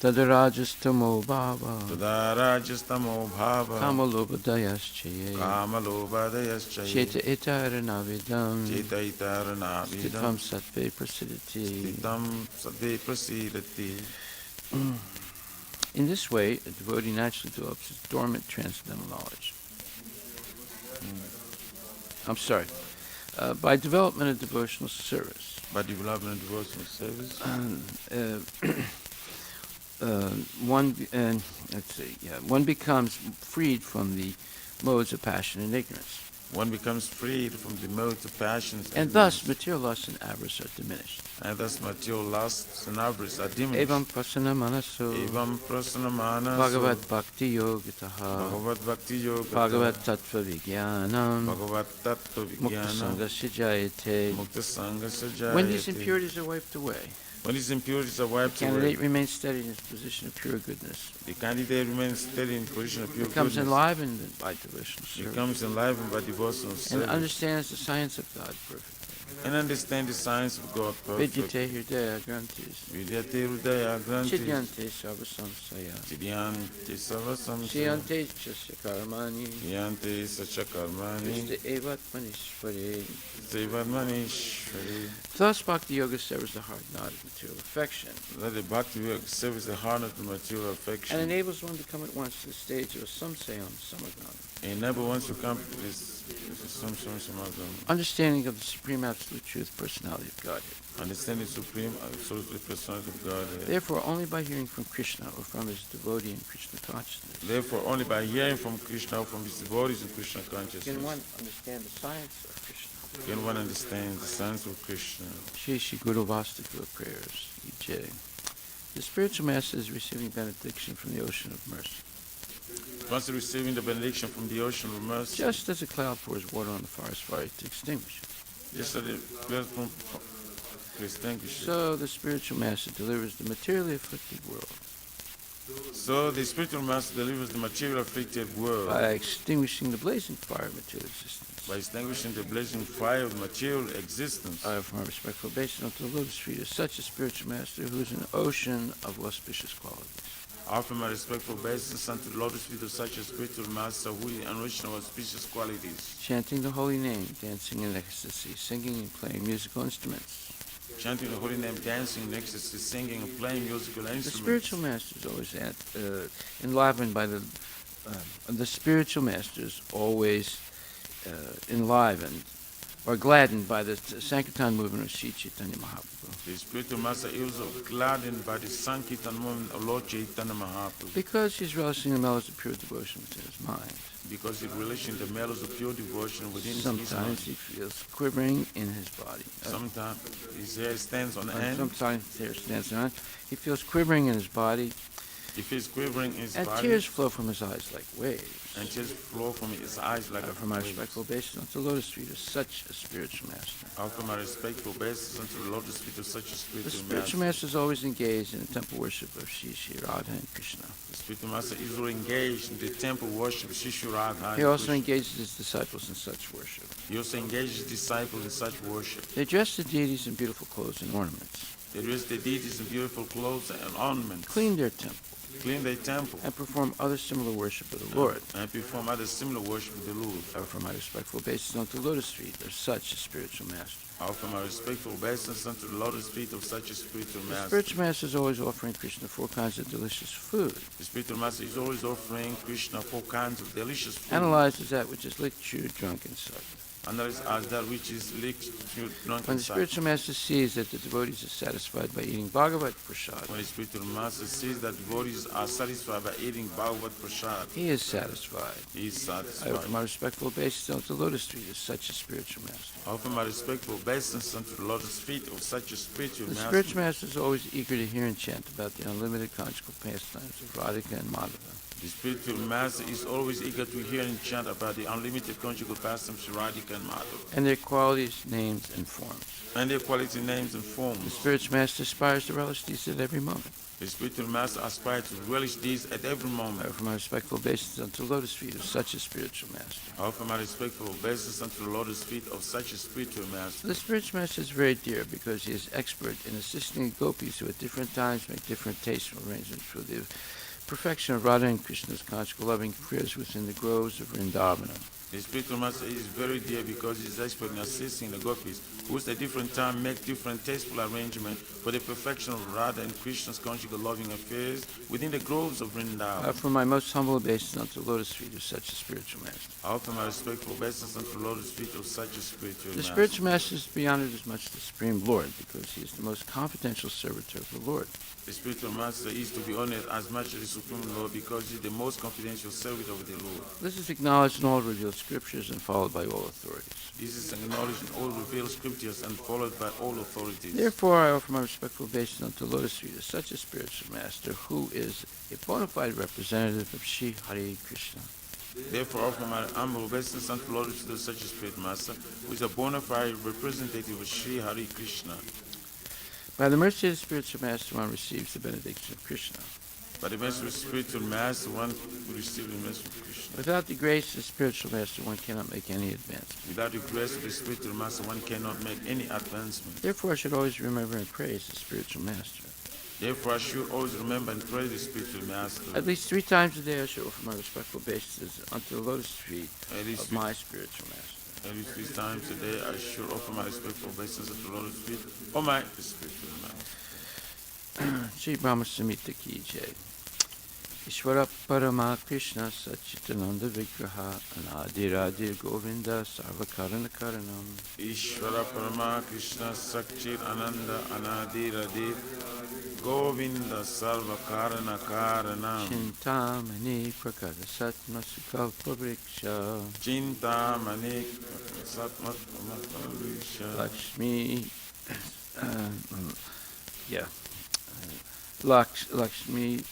Tadarajastamo bhava, Tadarajastamo bhava, kamalobhadayaschaye, Kamalobhadayaschaye, Cheta etaranavidam, Cheta itaranabhidam, Stitvam sattve prasidati. Stitam sadve prasidati. In this way, a devotee naturally develops his dormant transcendental knowledge. I'm sorry. By development of devotional service, By development of devotional service, one becomes freed from the modes of passion and ignorance, one becomes freed from the modes of passions and thus material lust and avarice are diminished. and thus material lusts and avarice are diminished. Evam prasana manaso, Evam prasanamana Bhagavad Bhakti Yogitaha, Bhagavad Bhakti Yoga Bhagavad Tattva Vijnanam, Bhagavad Tattva Mukta Vijnana Sangasya Jayate. Mukta Sangha Sajayate. When these impurities are wiped away, When these impurities are wiped the away, candidate remains steady in his position of pure goodness. the candidate remains steady in the position of pure Becomes goodness. enlivened by devotional service, Becomes enlivened by devotional and service understands the science of God perfectly. and understand the science of God perfectly. Vidyate Hridaya Grantis, Vidyate Hridaya Grantis Chidyante Sarvasamsaya, Chidyante Sarvasamsaya Siyante Chasya Karmani, Yante Sachakarmani Krishna Evat Manishvare. Sevamanishwari. Thus, Bhakti Yoga severs the hard knot of material affection Let the Bhakti Yoga serves the heart of the material affection and enables one to come at once to the stage of a samsaya samagana, and never wants to come to this understanding of the supreme absolute truth personality of Godhead. understanding supreme absolute personality of God. Therefore, only by hearing from Krishna or from his devotee in Krishna consciousness Therefore, only by hearing from Krishna or from his devotees in Krishna consciousness can one understand the science of Krishna. can one understand the science of Krishna. Shri Shri Guru Vastakula prayers, E.J. The spiritual master is receiving benediction from the ocean of mercy. Once receiving the benediction from the ocean of mercy, Just as a cloud pours water on the forest fire to extinguish it, just as the platform to extinguish it. so the spiritual master delivers the materially afflicted world So the spiritual master delivers the material afflicted world by extinguishing the blazing fire of material existence. by extinguishing the blazing fire of material existence. I offer my respectful obeisance unto the lotus feet of such a spiritual master who is an ocean of auspicious qualities. I offer my respectful obeisance unto the lotus feet of such a spiritual master who is enriched in auspicious qualities, Chanting the holy name, dancing in ecstasy, singing and playing musical instruments. chanting the holy name, dancing in ecstasy, singing and playing musical The instruments. spiritual master is always enlivened by the spiritual master is always enlivened or gladdened by the Sankirtan movement of Sri Chaitanya Mahaprabhu. The spiritual master is also gladdened by the Sankirtan movement of Lord Chaitanya Mahaprabhu Because he's relishing the mellows of pure devotion within his mind. because he relishing the mellows of pure devotion within his Sometimes mind. he feels quivering in his body. Sometimes his hair stands on end. Sometimes his hair stands on. He feels quivering in his body, He feels quivering in his and body, tears flow from his eyes like waves. and tears flow from his eyes like a From my wave. respectful obeisance unto the lotus feet of such a spiritual master. I offer my respectful obeisance unto the lotus feet of such a The spiritual spiritual master. master is always engaged in the temple worship of Shri Radha and Krishna. The spiritual master is already engaged in the temple worship of Shri Radha. He also engages his disciples in such worship. He also engages his disciples in such worship. They dress the deities in beautiful clothes and ornaments, They dress the deities in beautiful clothes and ornaments, clean their temple, clean their temple, and perform other similar worship of the Lord. and perform other similar worship of the Lord. I offer my respectful obeisance unto the lotus feet of such a spiritual master. I offer my respectful obeisance unto the lotus feet of such a spiritual The master. spiritual master is always offering Krishna 4 kinds of delicious food, The spiritual master is always offering Krishna 4 kinds of delicious food. analyzes that which is licked, chewed, drunk, and sucked. Analyze as that which is licked, chewed, drunk, When and the sucked. spiritual master sees that the devotees are satisfied by eating Bhagavad Prasad, When the spiritual master sees that devotees are satisfied by eating Bhagavad Prasad, he is satisfied. he is I offer satisfied. my respectful obeisance unto the lotus feet of such a spiritual master. I offer my respectful obeisance unto the lotus feet of such a spiritual The master. spiritual master is always eager to hear and chant about the unlimited conjugal pastimes of Radhika and Madhava. The spiritual master is always eager to hear and chant about the unlimited conjugal pastimes Sri Radhika and Madhava, and their qualities, names, and forms. and their quality, names, and The forms. spiritual master aspires to relish these at every moment. The spiritual master aspires to relish these at every I moment. offer my respectful obeisance unto the lotus feet of such a spiritual master. I offer my respectful obeisance unto the lotus feet of such a spiritual master. The spiritual master is very dear because he is expert in assisting gopis who at different times make different tasteful arrangements for the perfection of Radha and Krishna's conjugal loving affairs within the groves of Vrindavana. The spiritual master is very dear because he is expert in assisting the gopis, who at different times make different tasteful arrangements for the perfection of Radha and Krishna's conjugal loving affairs within the groves of I Vrindavan. offer my most humble obeisance unto the lotus feet of such a spiritual master. I offer my respectful obeisance unto the lotus feet of such a spiritual The master. spiritual master is to be honored as much as the Supreme Lord because he is the most confidential servitor of the Lord. The spiritual master is to be honored as much as the Supreme Lord because he is the most confidential servant of the Lord. This is acknowledged in all revealed scriptures and followed by all authorities. This is acknowledged in all revealed scriptures and followed by all authorities. Therefore, I offer my respectful obeisance unto the lotus feet of such a spiritual master who is a bona fide representative of Sri Hare Krishna. Therefore, I offer my humble obeisance unto the Lord to such a spirit master, who is a bona fide representative of Sri Hare Krishna. By the mercy of the spiritual master, one receives the benediction of Krishna. By the mercy of the spiritual master, one will receive the mercy of Krishna. Without the grace of the spiritual master, one cannot make any advancement. Without the grace of the spiritual master, one cannot make any advancement. Therefore, I should always remember and praise the spiritual master. Therefore, I should always remember and praise the spiritual master. At least 3 times a day, I should offer my respectful obeisances unto the lotus feet At least of my spiritual master. 3 times a day, I should offer my respectful obeisance to the Lord's feet of my spiritual master. Shri Brahma Samhita ki jai. Ishvara Parama Krishna Sachitananda Vigraha Anadiradir Govinda Sarvakarana Karanam. Ishvara Parama Krishna Sakchir Ananda Anadiradir Govinda Sarva Karana Karanam. Chintamani Prakara Satma Sukalpa Vriksha. Chintamani Satmat Vriksha. Lakshmi Lakshmi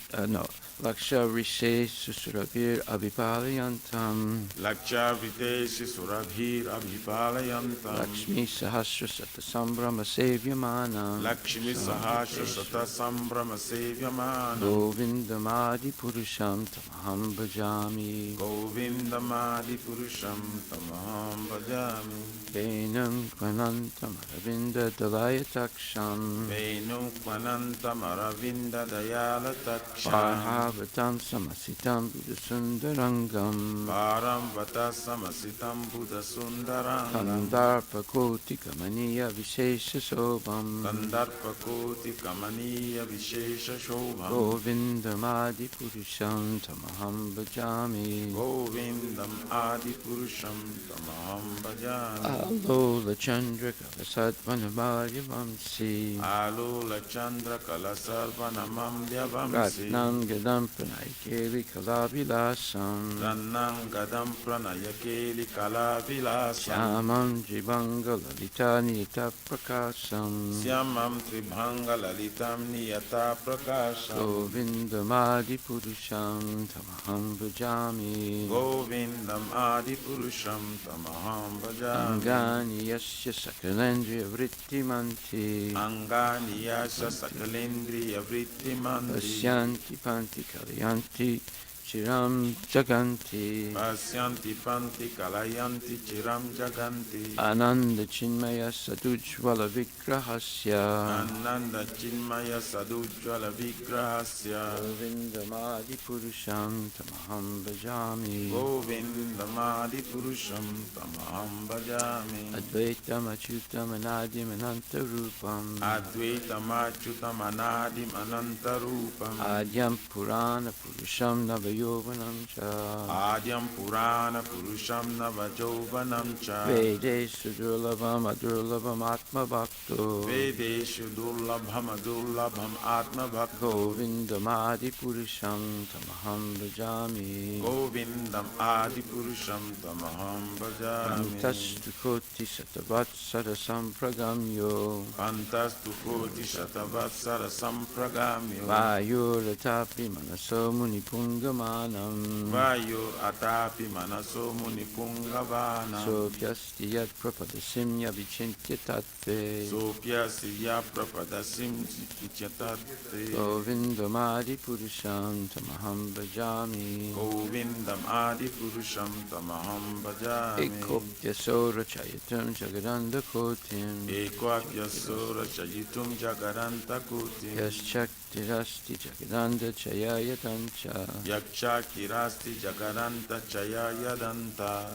Laksha Rishe Susurabhir Abhipalayantam. Lakcha Viteshi Surabhir Abhipalayantam. Lakshmi Sahasra Satasambrama Sevyamana. Lakshmi Sahasra Sata Sambrama Sevyamana. Govindamadi Purusham Tamaham Bhajami. Govindamadi Purusham Tamaham Bhajami. Venam Kvanantam Aravinda Dalayataksham. Venum Kvanantam Aravinda Dayalataksham. Parhavatam Samasitam Buddha Sundarangam. Param Vata Samasitam Buddha Sundarangam. Kandarpa Koti Kamaniya Vishesha Sobham. Kandarpa Koti Kamaniya Vishesha Shobham. Govindam Adi Purusham Tamaham Bhajami. Govindam Adi Purusham Tamaham Bhajami. Alola Chandra Kalasatvanamaya Vamsi. Alula Chandra Kalasarvanamam Dyavamsi. Ratnam Gadam Pranaikeli Kalavilasam. Rannam Gadam Pranayakeli Kalavilasam. Shyamam Jivanga Lalita Nita Prakasam. Syamam Tribhanga Lalitam Niyata Prakasham. Govindam Adi Purusham Tamaham Bhajami. Govindam Adi Purusham Tamaham Bhajami. Angani Yasya Sakalendriya Vrittimanti. Angani Yasya Sakalendriya Vrittimanti. Pasyanti Panti Kalayanti Chiram Jaganti. Pasyanti Panti Kalayanti Chiram Jaganti. Ananda Chinmaya Sadujvala Vigrahasya. Ananda Chinmaya Sadujvala Vigrahasya. Govindamadi Purusham Tamaham Bhajami. Govindamadi Purusham Tamaham Bhajami. Advaitam Achyutam Anadim Anantarupam. Advaitam Achyutam Anadim Anantarupam. Adyam Purana Purusham Navayovanam Cha. Adyam Purana Purusham Navajovanam Cha. Vedeshu Durlabham Adurlabham Atma Bhakto. Vedeshu Durlabham Adurlabham Atma Bhakto. Govindam Adi Purusham Tamaham Bhajami. Govindam Adi Purusham Tamaham Bhajami. Antastu Koti Satavatsara Sampragamyo. Antastu Koti Satavatsara Sampragamyo. Vayuratapi Manaso Muni Pungam Pramanam Vayo atapi manaso munipungavana. Sopyasti yat prapadasimya vichintya tatve Sopya siya prapadasim vichatate. Govindamadi purusham tamaham bhajami Govindam adi purusham tamaham bhajami. Ekopya sora chayatam jagadanda kotim Ekwapya sura chayitum jagaranta kuti. Yaschaktirasti jagadanda chayayatancha Yaksha kirasti jagaranta chaya yadanta.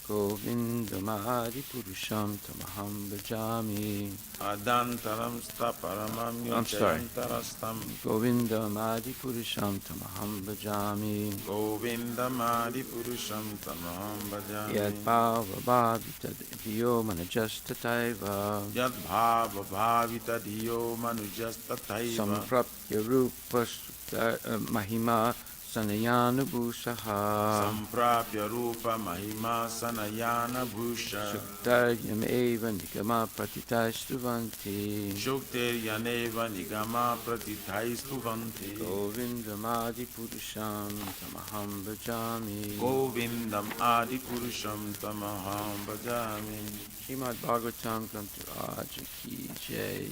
Govindamadi purusham tamaham bhajami Adantaram staparamam I'm sorry. yuchayantarastam. Govindamadi purusham tamaham bhajami Govindam adi purusham tamaham bhajami. Yad bhava bhavita diyo manajastataiva Yad bhava bhavita diyo manujastataiva. Samprapya rupa mahima sanayana bhusaha Samprapya rupa mahima sanayana bhusha. Suktaryam eva nigama pratitaistuvanti Shuktir yaneva nigama pratithaistuvanti. Govindamadi purusham tamaham bhajami Govindam adi purusham tamaham bhajami. Srimad Bhagavatam Grantaraj Ki Jai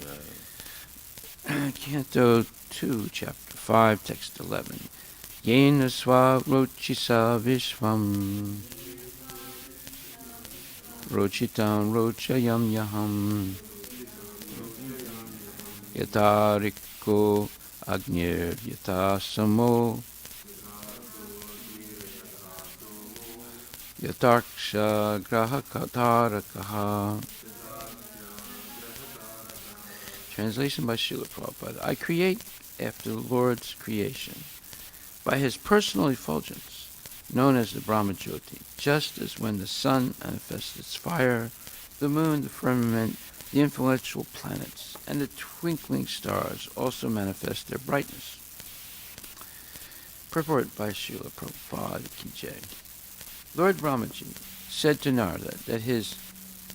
Canto 2, Chapter 5, Text 11 Yena swa rochisa vishvam Rochitam rochayam yaham Yatariko agnir yatasamo Yatarksha grahakatarakaha Translation by Srila Prabhupada. I create after the Lord's creation by his personal effulgence, known as the Brahma Jyoti, just as when the sun manifests its fire, the moon, the firmament, the influential planets, and the twinkling stars also manifest their brightness. Purport by Srila Prabhupada Ki Jai. Lord Brahmaji said to Narada that his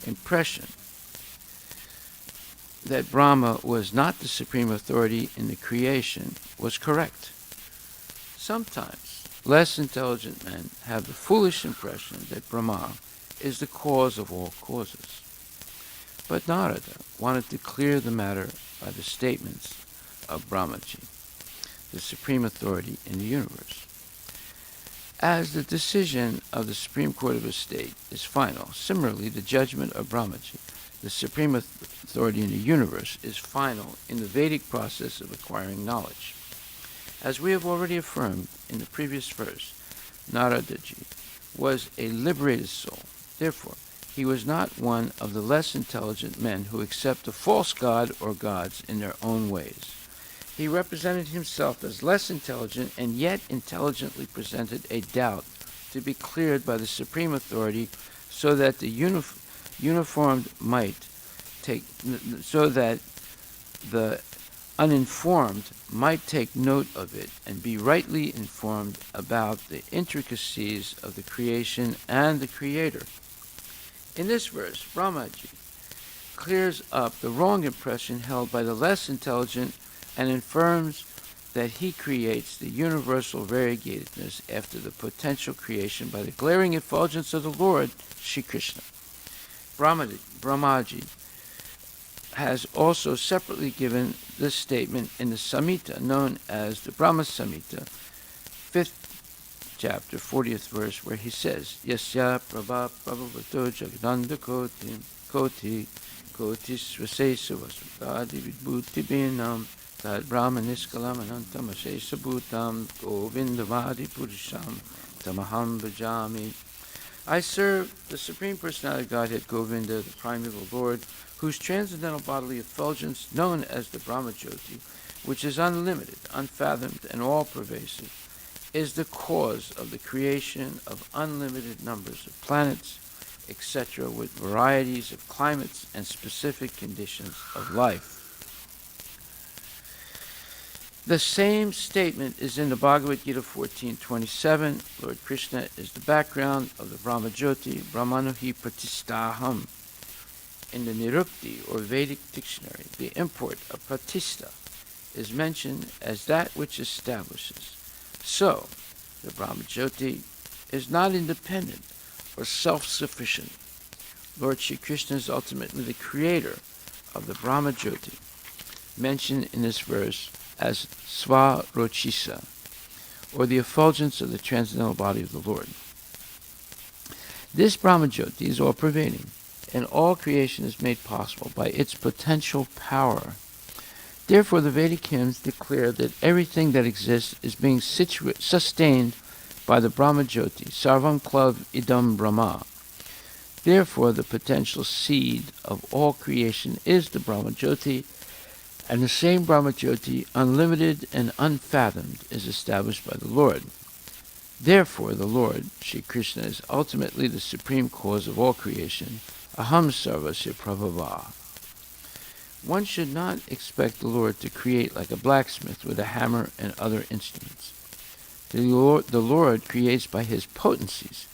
impression that Brahma was not the supreme authority in the creation was correct. Sometimes less intelligent men have the foolish impression that Brahma is the cause of all causes. But Narada wanted to clear the matter by the statements of Brahmaji, the supreme authority in the universe. As the decision of the Supreme Court of a state is final, similarly the judgment of Brahmaji, the supreme authority in the universe, is final in the Vedic process of acquiring knowledge. As we have already affirmed in the previous verse, Naradaji was a liberated soul. Therefore, he was not one of the less intelligent men who accept a false god or gods in their own ways. He represented himself as less intelligent and yet intelligently presented a doubt to be cleared by the supreme authority so that the the uninformed might take note of it and be rightly informed about the intricacies of the creation and the Creator. In this verse, Brahmaji clears up the wrong impression held by the less intelligent and affirms that he creates the universal variegatedness after the potential creation by the glaring effulgence of the Lord, Shri Krishna. Brahmaji has also separately given this statement in the Samhita known as the Brahma Samhita, 5th chapter, 40th verse, where he says, Yasya prabha prabhavato jagadanda koti svasesa vasudadi vidbhuti binam tad brahma niskalam anantam asesa bhutam govindavadi purusham tamaham bhajami. I serve the Supreme Personality of Godhead Govinda, the primeval Lord, whose transcendental bodily effulgence, known as the Brahma Jyoti, which is unlimited, unfathomed, and all-pervasive, is the cause of the creation of unlimited numbers of planets, etc., with varieties of climates and specific conditions of life. The same statement is in the Bhagavad Gita 14:27. Lord Krishna is the background of the Brahma Jyoti, Brahmanuhi Pratistaham. In the Nirukti, or Vedic dictionary, the import of Pratista is mentioned as that which establishes. So, The Brahmajyoti is not independent or self-sufficient. Lord Shri Krishna is ultimately the creator of the Brahmajyoti, mentioned in this verse as Svarochisa, or the effulgence of the transcendental body of the Lord. This Brahmajyoti is all-pervading, and all creation is made possible by its potential power. Therefore, the Vedic hymns declare that everything that exists is being sustained by the Brahmajyoti, Sarvam Klav Idam Brahma. Therefore, the potential seed of all creation is the Brahmajyoti, and the same Brahmajyoti, unlimited and unfathomed, is established by the Lord. Therefore, the Lord, Shri Krishna, is ultimately the supreme cause of all creation, Aham Sarvasya Prabhava. One should not expect the Lord to create like a blacksmith with a hammer and other instruments. The Lord creates by his potencies.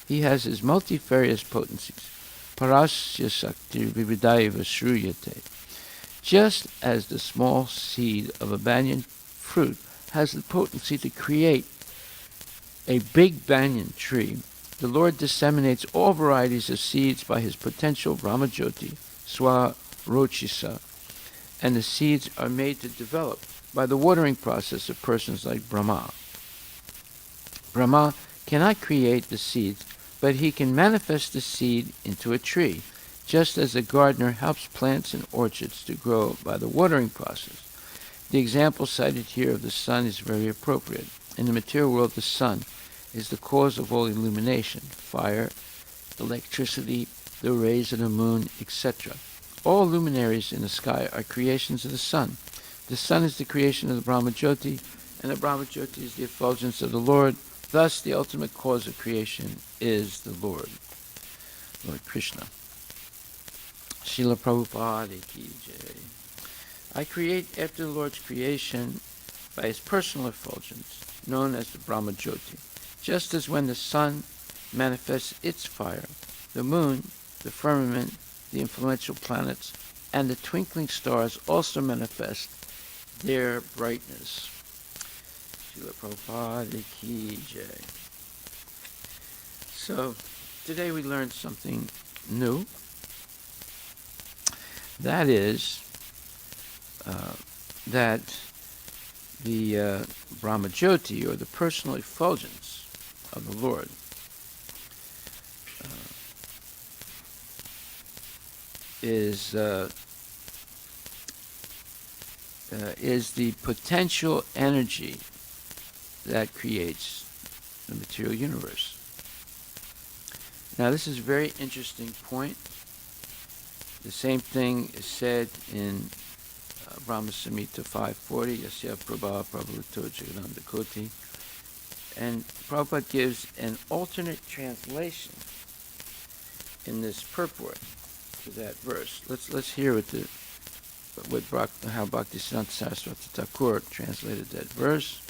He has his multifarious potencies. Parasya Sakti Vividaiva Shruyate. Just as the small seed of a banyan fruit has the potency to create a big banyan tree, the Lord disseminates all varieties of seeds by his potential Brahmajyoti, Svarochisa, and the seeds are made to develop by the watering process of persons like Brahma. Brahma cannot create the seeds, but he can manifest the seed into a tree, just as a gardener helps plants and orchards to grow by the watering process. The example cited here of the sun is very appropriate. In the material world, the sun is the cause of all illumination, fire, electricity, the rays of the moon, etc. All luminaries in the sky are creations of the sun. The sun is the creation of the Brahmajyoti, and the Brahmajyoti is the effulgence of the Lord. Thus, the ultimate cause of creation is the Lord, Lord Krishna. Srila Prabhupada ki jai. I create after the Lord's creation by his personal effulgence, known as the Brahmajyoti. Just as when the sun manifests its fire, the moon, the firmament, the influential planets, and the twinkling stars also manifest their brightness. Srila Prabhupada ki jai. So, today we learned something new. That is, that the Brahmajyoti, or the personal effulgence of the Lord, is the potential energy that creates the material universe. Now, this is a very interesting point. The same thing is said in Brahma Samhita 540, Yasya Prabha Prabhuto Jagananda Koti. And Prabhupada gives an alternate translation in this purport to that verse. Let's hear how Bhaktisiddhanta Saraswati Thakur translated that verse,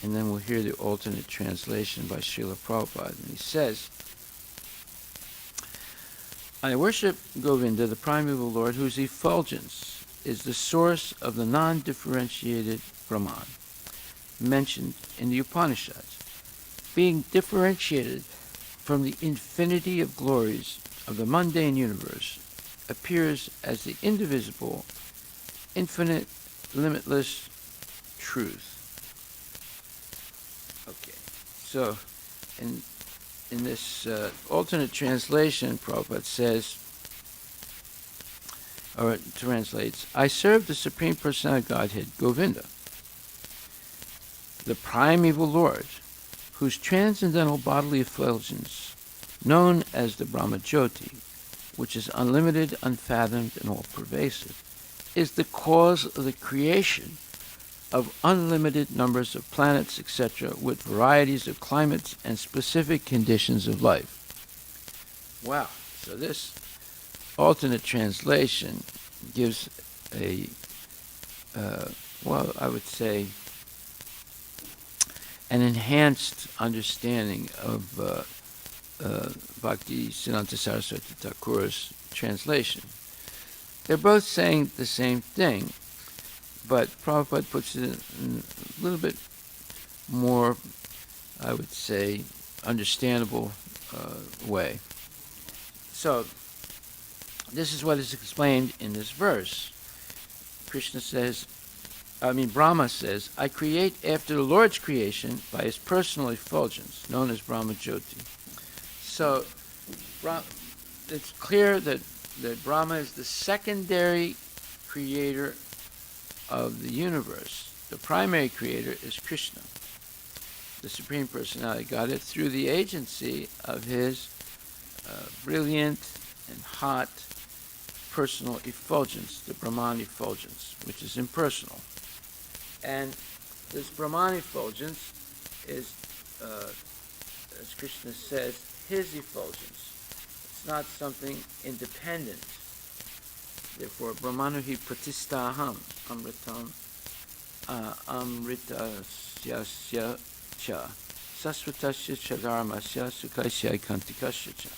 and then we'll hear the alternate translation by Srila Prabhupada. And he says, I worship Govinda, the primeval Lord, whose effulgence is the source of the non-differentiated Brahman, mentioned in the Upanishads, being differentiated from the infinity of glories of the mundane universe, appears as the indivisible, infinite, limitless truth. Okay, so in this alternate translation, Prabhupada says, or translates, I serve the Supreme Personality of Godhead, Govinda, the primeval Lord, whose transcendental bodily effulgence, known as the Brahmajyoti, which is unlimited, unfathomed, and all-pervasive, is the cause of the creation of unlimited numbers of planets, etc., with varieties of climates and specific conditions of life. Wow. So this alternate translation gives a, I would say, an enhanced understanding of Bhaktisiddhanta Saraswati Thakur's translation. They're both saying the same thing, but Prabhupada puts it in a little bit more I would say, understandable way. So, this is what is explained in this verse. Brahma says, I create after the Lord's creation by his personal effulgence, known as Brahma Jyoti. So, it's clear that Brahma is the secondary creator of the universe. The primary creator is Krishna, the Supreme Personality of Godhead, through the agency of his brilliant and hot personal effulgence, the Brahman effulgence, which is impersonal. And this Brahman effulgence is, as Krishna says, his effulgence. It's not something independent. Therefore, Brahmanuhi pratistaham amritam amritasyasya cha sasvatasya chadharmasya sukaisya kantikasya cha.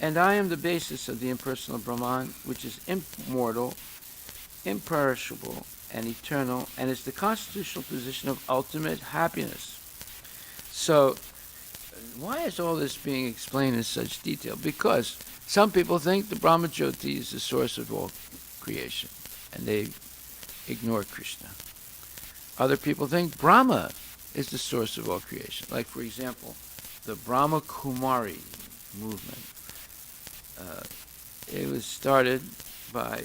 And I am the basis of the impersonal Brahman, which is immortal, imperishable, and eternal, and is the constitutional position of ultimate happiness. So, why is all this being explained in such detail? Because some people think the Brahma Jyoti is the source of all creation, and they ignore Krishna. Other people think Brahma is the source of all creation. Like, for example, the Brahma Kumari movement. It was started by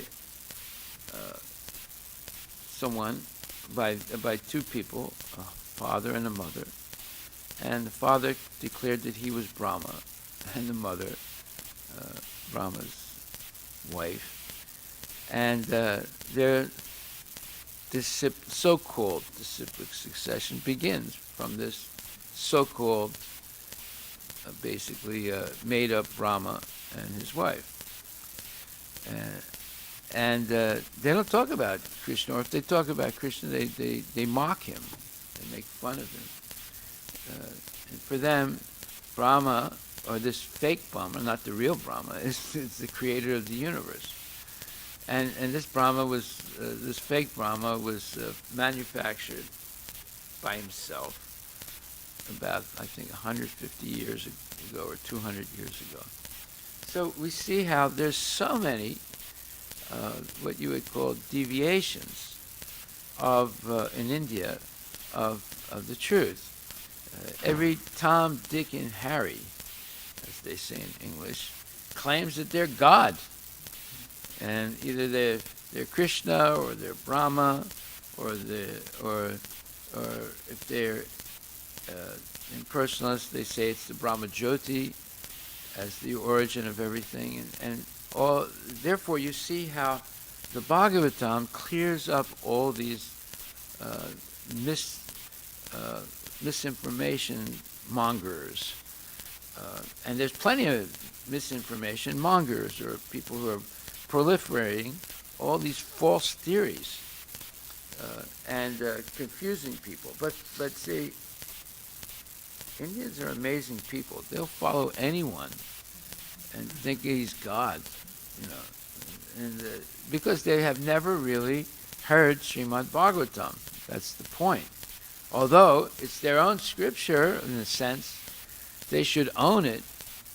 by two people, a father and a mother. And the father declared that he was Brahma, and the mother, Brahma's wife. And this so-called disciplic succession begins from this so-called, basically made-up Brahma and his wife. And they don't talk about Krishna, or if they talk about Krishna, they mock him, they make fun of him. And for them, Brahma, or this fake Brahma, not the real Brahma, is the creator of the universe. And this Brahma was, this fake Brahma was manufactured by himself about, I think, 150 years ago or 200 years ago. So we see how there's so many what you would call deviations of in India of the truth. Every Tom, Dick, and Harry, as they say in English, claims that they're God, and either they're Krishna or they're Brahma, or if they're impersonalists, they say it's the Brahma Jyoti as the origin of everything, and all. Therefore, you see how the Bhagavatam clears up all these misinformation mongers, and there's plenty of misinformation mongers, or people who are proliferating all these false theories and confusing people. But see, Indians are amazing people. They'll follow anyone and think he's God, and because they have never really heard Srimad Bhagavatam. That's the point. Although it's their own scripture, in a sense, they should own it,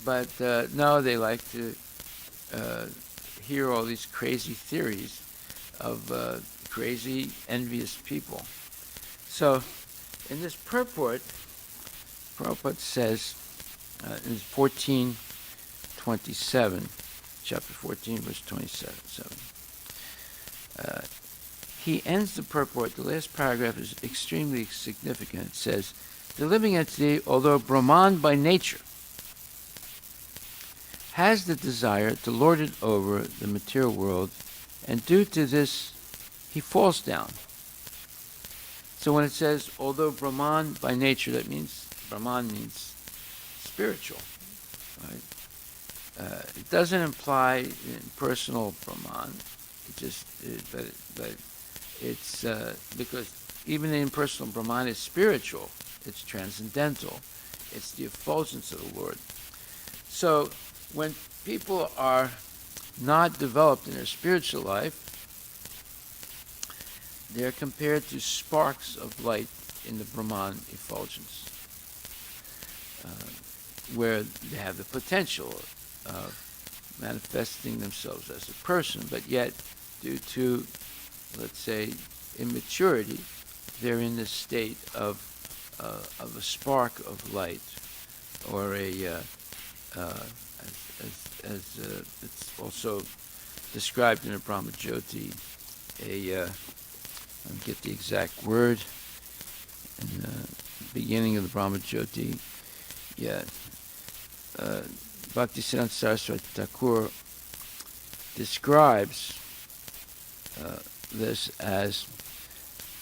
but no, they like to hear all these crazy theories of crazy, envious people. So, in this purport, Prabhupada says in 14:27, chapter 14, verse 27. He ends the purport, the last paragraph is extremely significant. It says, the living entity, although Brahman by nature, has the desire to lord it over the material world, and due to this, he falls down. So when it says, although Brahman by nature, that means, Brahman means spiritual, right? It doesn't imply personal Brahman. But it's because even the impersonal Brahman is spiritual. It's transcendental. It's the effulgence of the Lord. So when people are not developed in their spiritual life, they're compared to sparks of light in the Brahman effulgence. where they have the potential of manifesting themselves as a person, but yet due to, let's say, immaturity, they're in this state of a spark of light, or as it's also described in the Brahma Jyoti, let me get the exact word, in the beginning of the Brahma Jyoti, Bhaktisiddhanta Saraswati Thakur describes this as,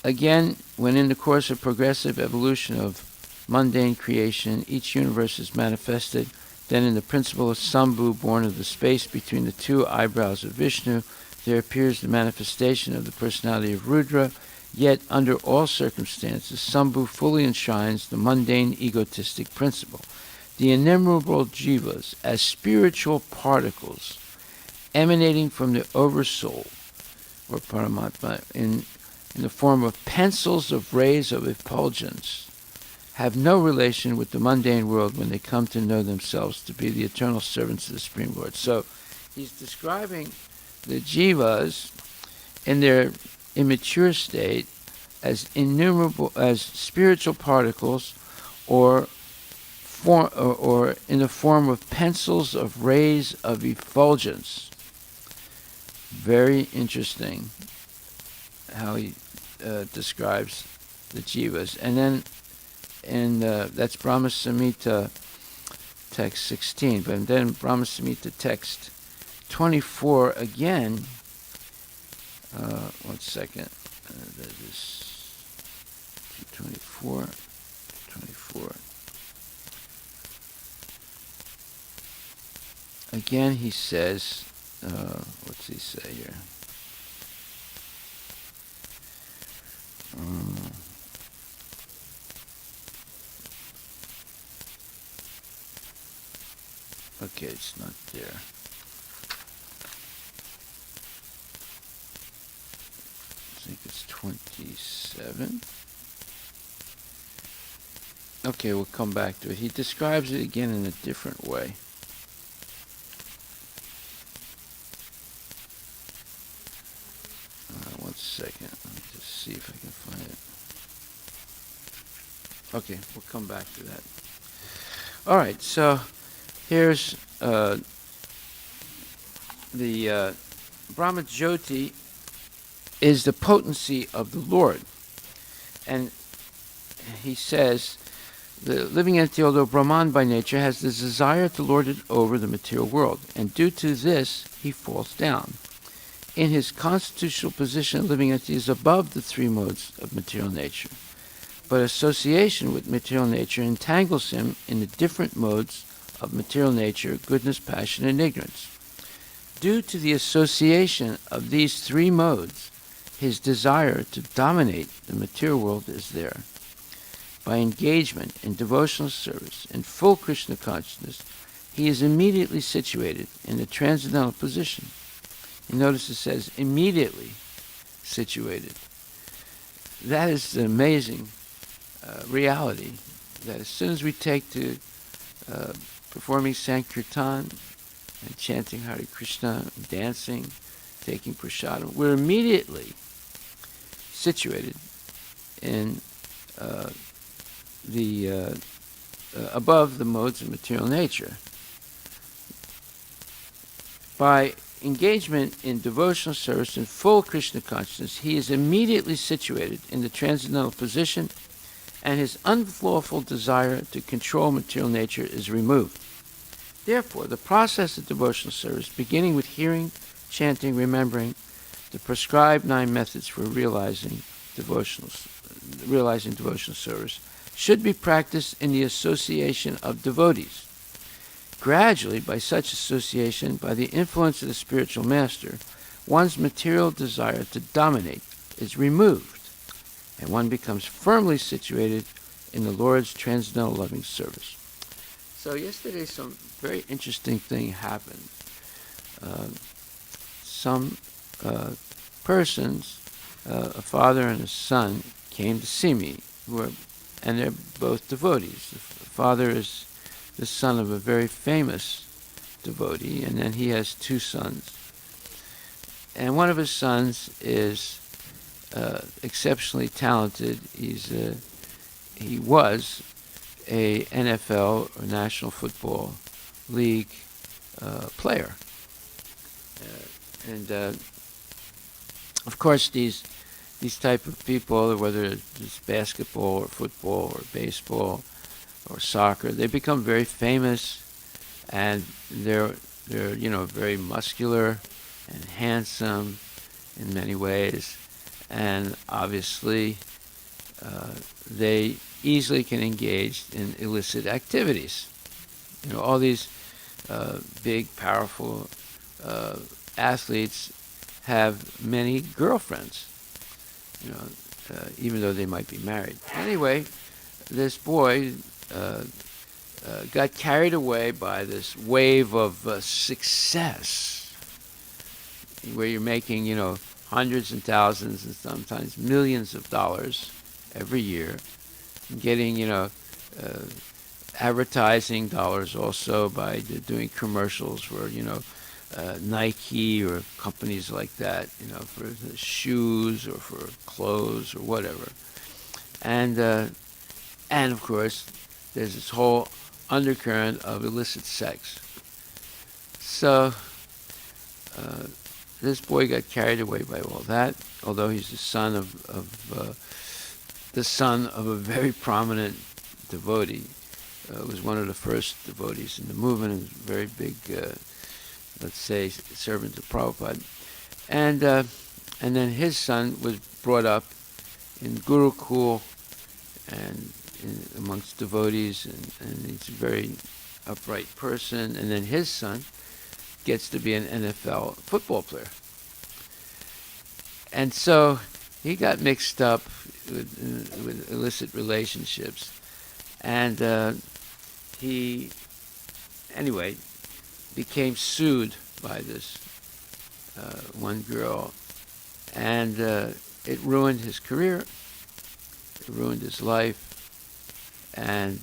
again, when in the course of progressive evolution of mundane creation, each universe is manifested, then in the principle of Sambhu, born of the space between the two eyebrows of Vishnu, there appears the manifestation of the personality of Rudra, yet under all circumstances, Sambhu fully enshrines the mundane egotistic principle. The innumerable jivas, as spiritual particles emanating from the Oversoul, or Paramatma, in the form of pencils of rays of effulgence, have no relation with the mundane world when they come to know themselves to be the eternal servants of the Supreme Lord. So he's describing the jivas in their immature state as innumerable, as spiritual particles, or in the form of pencils of rays of effulgence. Very interesting how he describes the jivas. And then, that's Brahma Samhita text 16. But then Brahma Samhita text 24 again. One second. That is 24. Again, he says, what's he say here? Okay, it's not there. I think it's 27. Okay, we'll come back to it. He describes it again in a different way. One second. Let me just see if I can find it. Okay, we'll come back to that. All right, so here's the Brahma Jyoti is the potency of the Lord. And he says, the living entity, although Brahman by nature, has the desire to lord it over the material world. And due to this, he falls down. In his constitutional position, the living entity is above the three modes of material nature. But association with material nature entangles him in the different modes of material nature, goodness, passion, and ignorance. Due to the association of these three modes, his desire to dominate the material world is there. By engagement in devotional service and full Krishna consciousness, he is immediately situated in the transcendental position. You notice it says immediately situated. That is an amazing reality, that as soon as we take to performing Sankirtan and chanting Hare Krishna, dancing, taking prasadam, we're immediately situated in above the modes of material nature. By engagement in devotional service and full Krishna consciousness, he is immediately situated in the transcendental position, and his unlawful desire to control material nature is removed. Therefore, the process of devotional service, beginning with hearing, chanting, remembering the prescribed 9 methods for realizing devotional service, should be practiced in the association of devotees. Gradually, by such association, by the influence of the spiritual master, one's material desire to dominate is removed, and one becomes firmly situated in the Lord's transcendental loving service. So yesterday, some very interesting thing happened. Some persons, a father and a son, came to see me, and they're both devotees. The father is the son of a very famous devotee, and then he has two sons. And one of his sons is exceptionally talented. He was a NFL or National Football League player. And of course, these type of people, whether it's basketball or football or baseball or soccer, they become very famous, and they're very muscular and handsome in many ways, and obviously they easily can engage in illicit activities. All these big, powerful athletes have many girlfriends, even though they might be married. Anyway, this boy got carried away by this wave of success, where you're making, hundreds and thousands and sometimes millions of dollars every year, and getting, advertising dollars also by doing commercials for, Nike or companies like that, for the shoes or for clothes or whatever. And of course, there's this whole undercurrent of illicit sex. So this boy got carried away by all that, although he's the son of a very prominent devotee. Was one of the first devotees in the movement, and was a very big, let's say, servant of Prabhupada. And then his son was brought up in Gurukul and amongst devotees, and he's a very upright person. And then his son gets to be an NFL football player. And so he got mixed up with illicit relationships. And he, anyway, became sued by this one girl. And it ruined his career. It ruined his life. And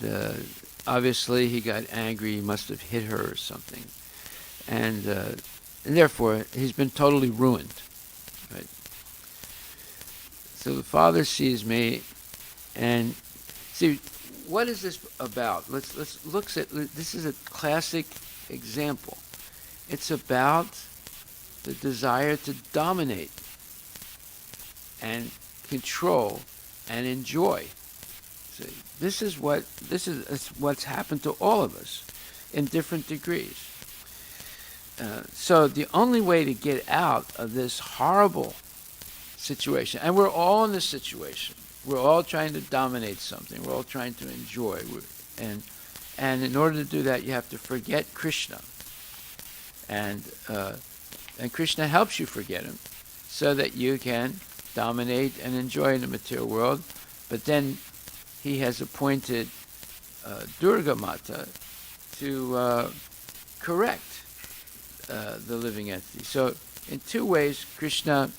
obviously he got angry. He must have hit her or something. And therefore, he's been totally ruined. Right? So the father sees me, and see, what is this about? Let's look at this. Is a classic example. It's about the desire to dominate and control and enjoy. See, this is what's happened to all of us in different degrees. So the only way to get out of this horrible situation, and we're all in this situation, we're all trying to dominate something, we're all trying to enjoy, and in order to do that, you have to forget Krishna, and Krishna helps you forget him, so that you can dominate and enjoy in the material world. But then he has appointed Durga Mata to correct the living entity. So in two ways, Krishna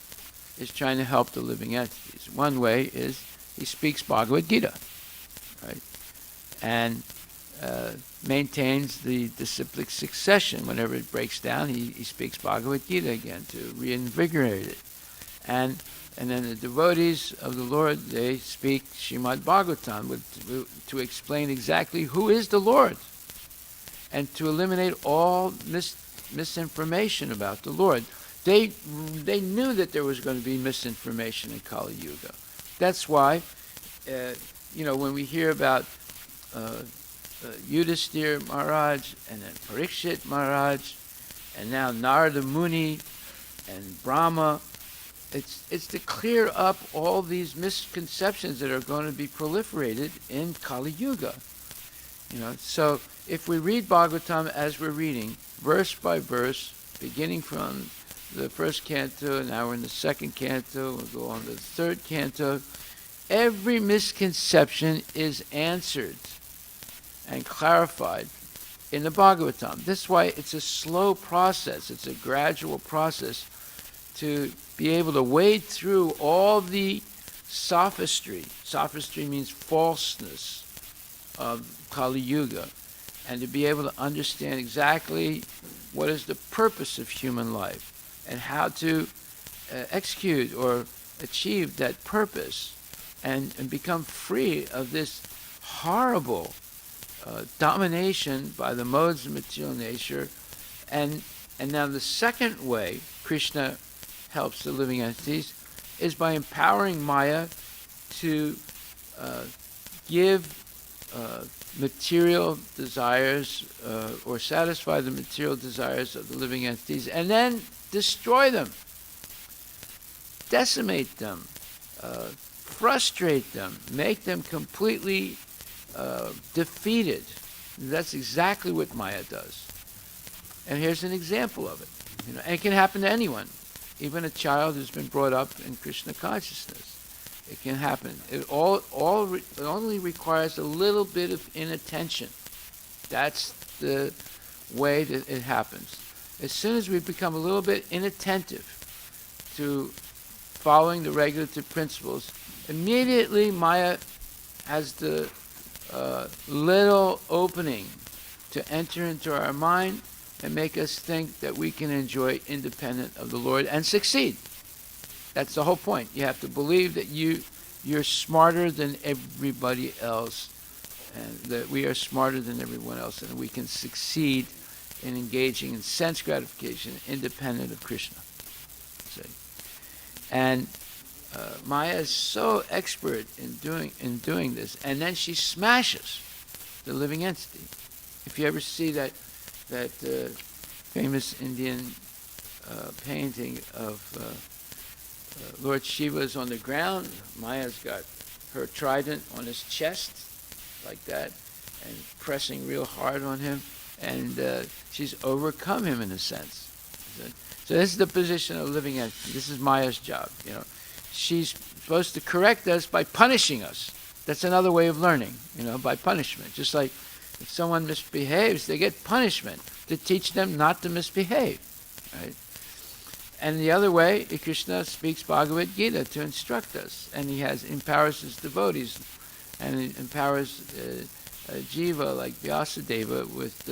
is trying to help the living entities. One way is he speaks Bhagavad Gita, right? And maintains the disciplic succession. Whenever it breaks down, he speaks Bhagavad Gita again to reinvigorate it. And then the devotees of the Lord, they speak Srimad Bhagavatam to explain exactly who is the Lord, and to eliminate all misinformation about the Lord. They knew that there was going to be misinformation in Kali Yuga. That's why, when we hear about Yudhisthira Maharaj, and then Parikshit Maharaj, and now Narada Muni and Brahma, it's to clear up all these misconceptions that are going to be proliferated in Kali Yuga. So if we read Bhagavatam as we're reading, verse by verse, beginning from the first canto, now we're in the second canto, we'll go on to the third canto, every misconception is answered and clarified in the Bhagavatam. This is why it's a slow process, it's a gradual process to be able to wade through all the sophistry. Sophistry means falseness of Kali Yuga, and to be able to understand exactly what is the purpose of human life and how to execute or achieve that purpose and become free of this horrible domination by the modes of material nature. And now the second way Krishna helps the living entities is by empowering Maya to give material desires or satisfy the material desires of the living entities and then destroy them, decimate them, frustrate them, make them completely defeated. That's exactly what Maya does. And here's an example of it. And it can happen to anyone, even a child who's been brought up in Krishna consciousness. It can happen. It only requires a little bit of inattention. That's the way that it happens. As soon as we become a little bit inattentive to following the regulative principles, immediately Maya has the little opening to enter into our mind and make us think that we can enjoy independent of the Lord and succeed. That's the whole point. You have to believe that you're smarter than everybody else, and that we are smarter than everyone else, and we can succeed in engaging in sense gratification independent of Krishna. See? And Maya is so expert in doing this, and then she smashes the living entity. If you ever see that famous Indian painting of Lord Shiva is on the ground, Maya's got her trident on his chest, like that, and pressing real hard on him, and she's overcome him in a sense. So this is the position of living entity. This is Maya's job. She's supposed to correct us by punishing us. That's another way of learning, by punishment. Just like if someone misbehaves, they get punishment to teach them not to misbehave, right? And the other way, Krishna speaks Bhagavad Gita to instruct us, and he empowers his devotees, and he empowers Jiva like Vyasadeva with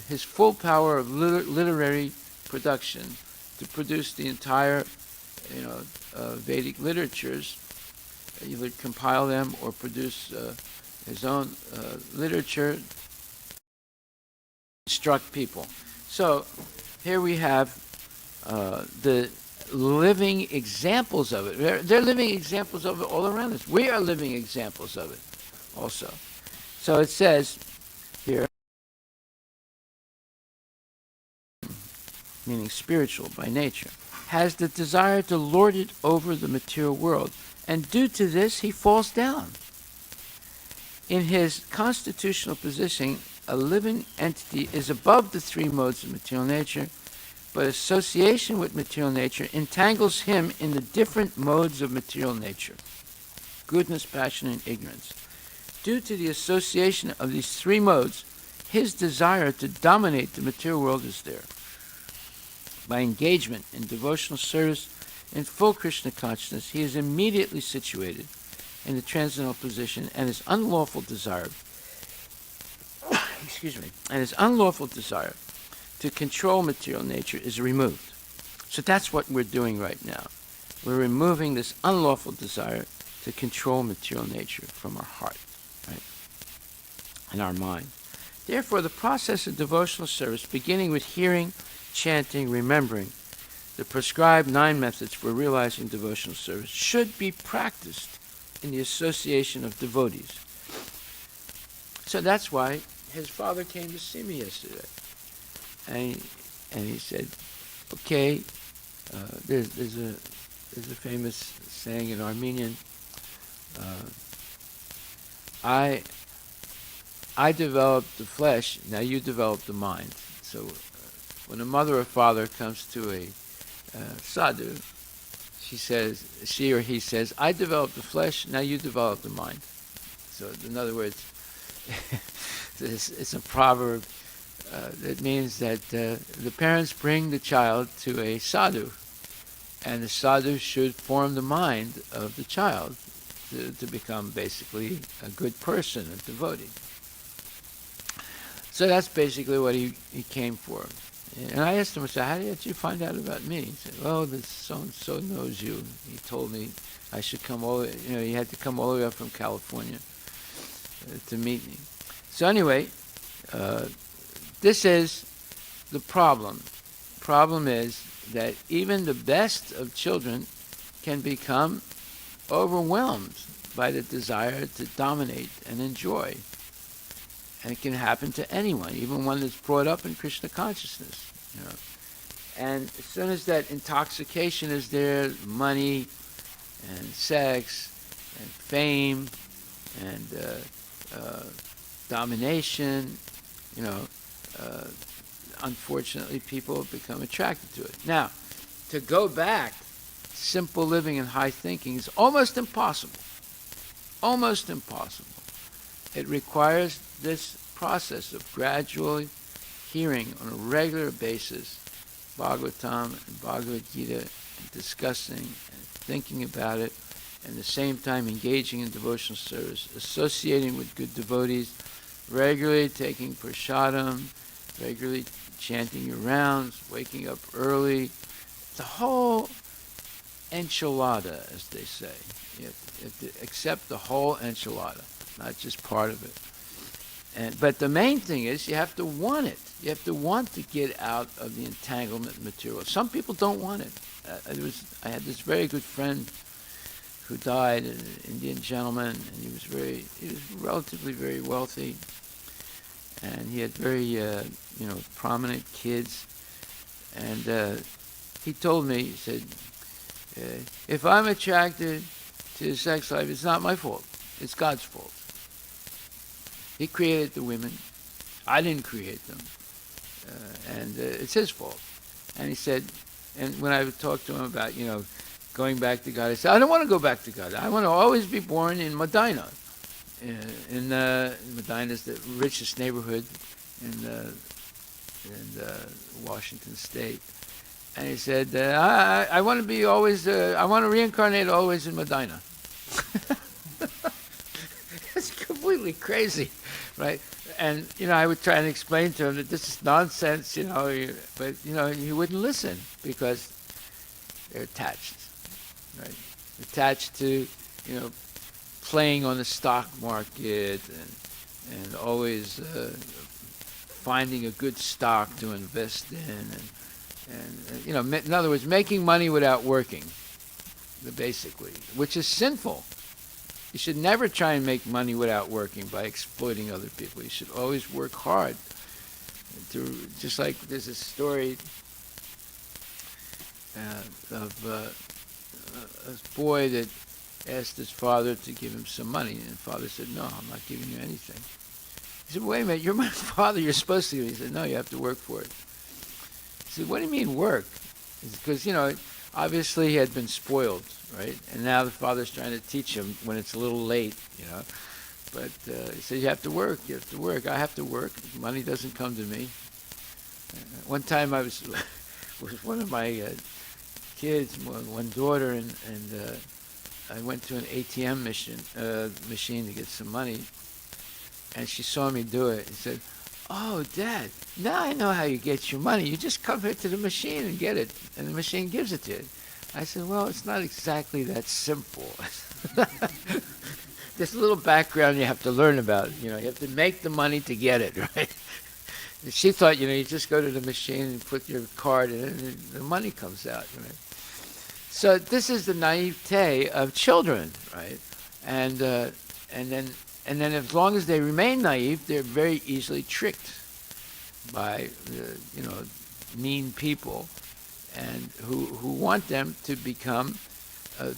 his full power of literary production to produce the entire, Vedic literatures, either compile them or produce his own literature, instruct people. So here we have the living examples of it. They're living examples of it all around us. We are living examples of it also. So it says here, meaning spiritual by nature, has the desire to lord it over the material world, and due to this he falls down. In his constitutional position, a living entity is above the three modes of material nature, but association with material nature entangles him in the different modes of material nature: goodness, passion, and ignorance. Due to the association of these three modes, his desire to dominate the material world is there. By engagement in devotional service in full Krishna consciousness, he is immediately situated in the transcendental position, and his unlawful desire to control material nature is removed. So that's what we're doing right now. We're removing this unlawful desire to control material nature from our heart, right, and our mind. Therefore, the process of devotional service, beginning with hearing, chanting, remembering, the prescribed 9 methods for realizing devotional service, should be practiced in the association of devotees. So that's why his father came to see me yesterday. And he said, okay, there's a famous saying in Armenian, I developed the flesh, now you develop the mind. So when a mother or father comes to a sadhu, she or he says, I developed the flesh, now you develop the mind. So in other words, it's a proverb that means that the parents bring the child to a sadhu, and the sadhu should form the mind of the child to become basically a good person, a devotee. So that's basically what he came for. And I asked him, I said, how did you find out about me? He said, oh, this so-and-so knows you. He told me I should come all the way, he had to come all the way up from California to meet me. So anyway, this is the problem. Problem is that even the best of children can become overwhelmed by the desire to dominate and enjoy. And it can happen to anyone, even one that's brought up in Krishna consciousness. And as soon as that intoxication is there, money and sex and fame and domination, unfortunately people become attracted to it. Now, to go back, simple living and high thinking is almost impossible. Almost impossible. It requires this process of gradually hearing on a regular basis Bhagavatam and Bhagavad Gita and discussing and thinking about it, and at the same time engaging in devotional service, associating with good devotees, regularly taking prasadam, regularly chanting your rounds, waking up early. The whole enchilada, as they say. You have to accept the whole enchilada, not just part of it. But the main thing is you have to want it. You have to want to get out of the entanglement material. Some people don't want it. I had this very good friend who died, an Indian gentleman, and he was relatively very wealthy, and he had very prominent kids. And he told me, he said, if I'm attracted to sex life, it's not my fault. It's God's fault. He created the women. I didn't create them. And it's his fault. And he said, and when I would talk to him about, going back to God, I said, I don't want to go back to God. I want to always be born in Medina. Medina is the richest neighborhood in Washington State. And he said, I want to be always, I want to reincarnate always in Medina. It's completely crazy, right? And, I would try and explain to him that this is nonsense, but, he wouldn't listen because they're attached, right? Attached to, playing on the stock market and always finding a good stock to invest in and in other words, making money without working, basically, which is sinful. You should never try and make money without working by exploiting other people. You should always work hard. Just like there's a story of a boy that asked his father to give him some money, and the father said, no, I'm not giving you anything. He said, wait a minute, you're my father, you're supposed to give me. He said, no, you have to work for it. He said, what do you mean work? Because, obviously he had been spoiled, right? And now the father's trying to teach him when it's a little late, But he said, you have to work. I have to work. Money doesn't come to me. One time I was with one of my kids, one daughter, and I went to an ATM machine to get some money. And she saw me do it and said, oh, Dad, now I know how you get your money. You just come here to the machine and get it, and the machine gives it to you. I said, well, it's not exactly that simple. There's a little background you have to learn about. You have to make the money to get it, right? She thought, you just go to the machine and put your card in, and the money comes out, right? So this is the naivete of children, right? And then as long as they remain naive, they're very easily tricked by mean people, and who want them to become,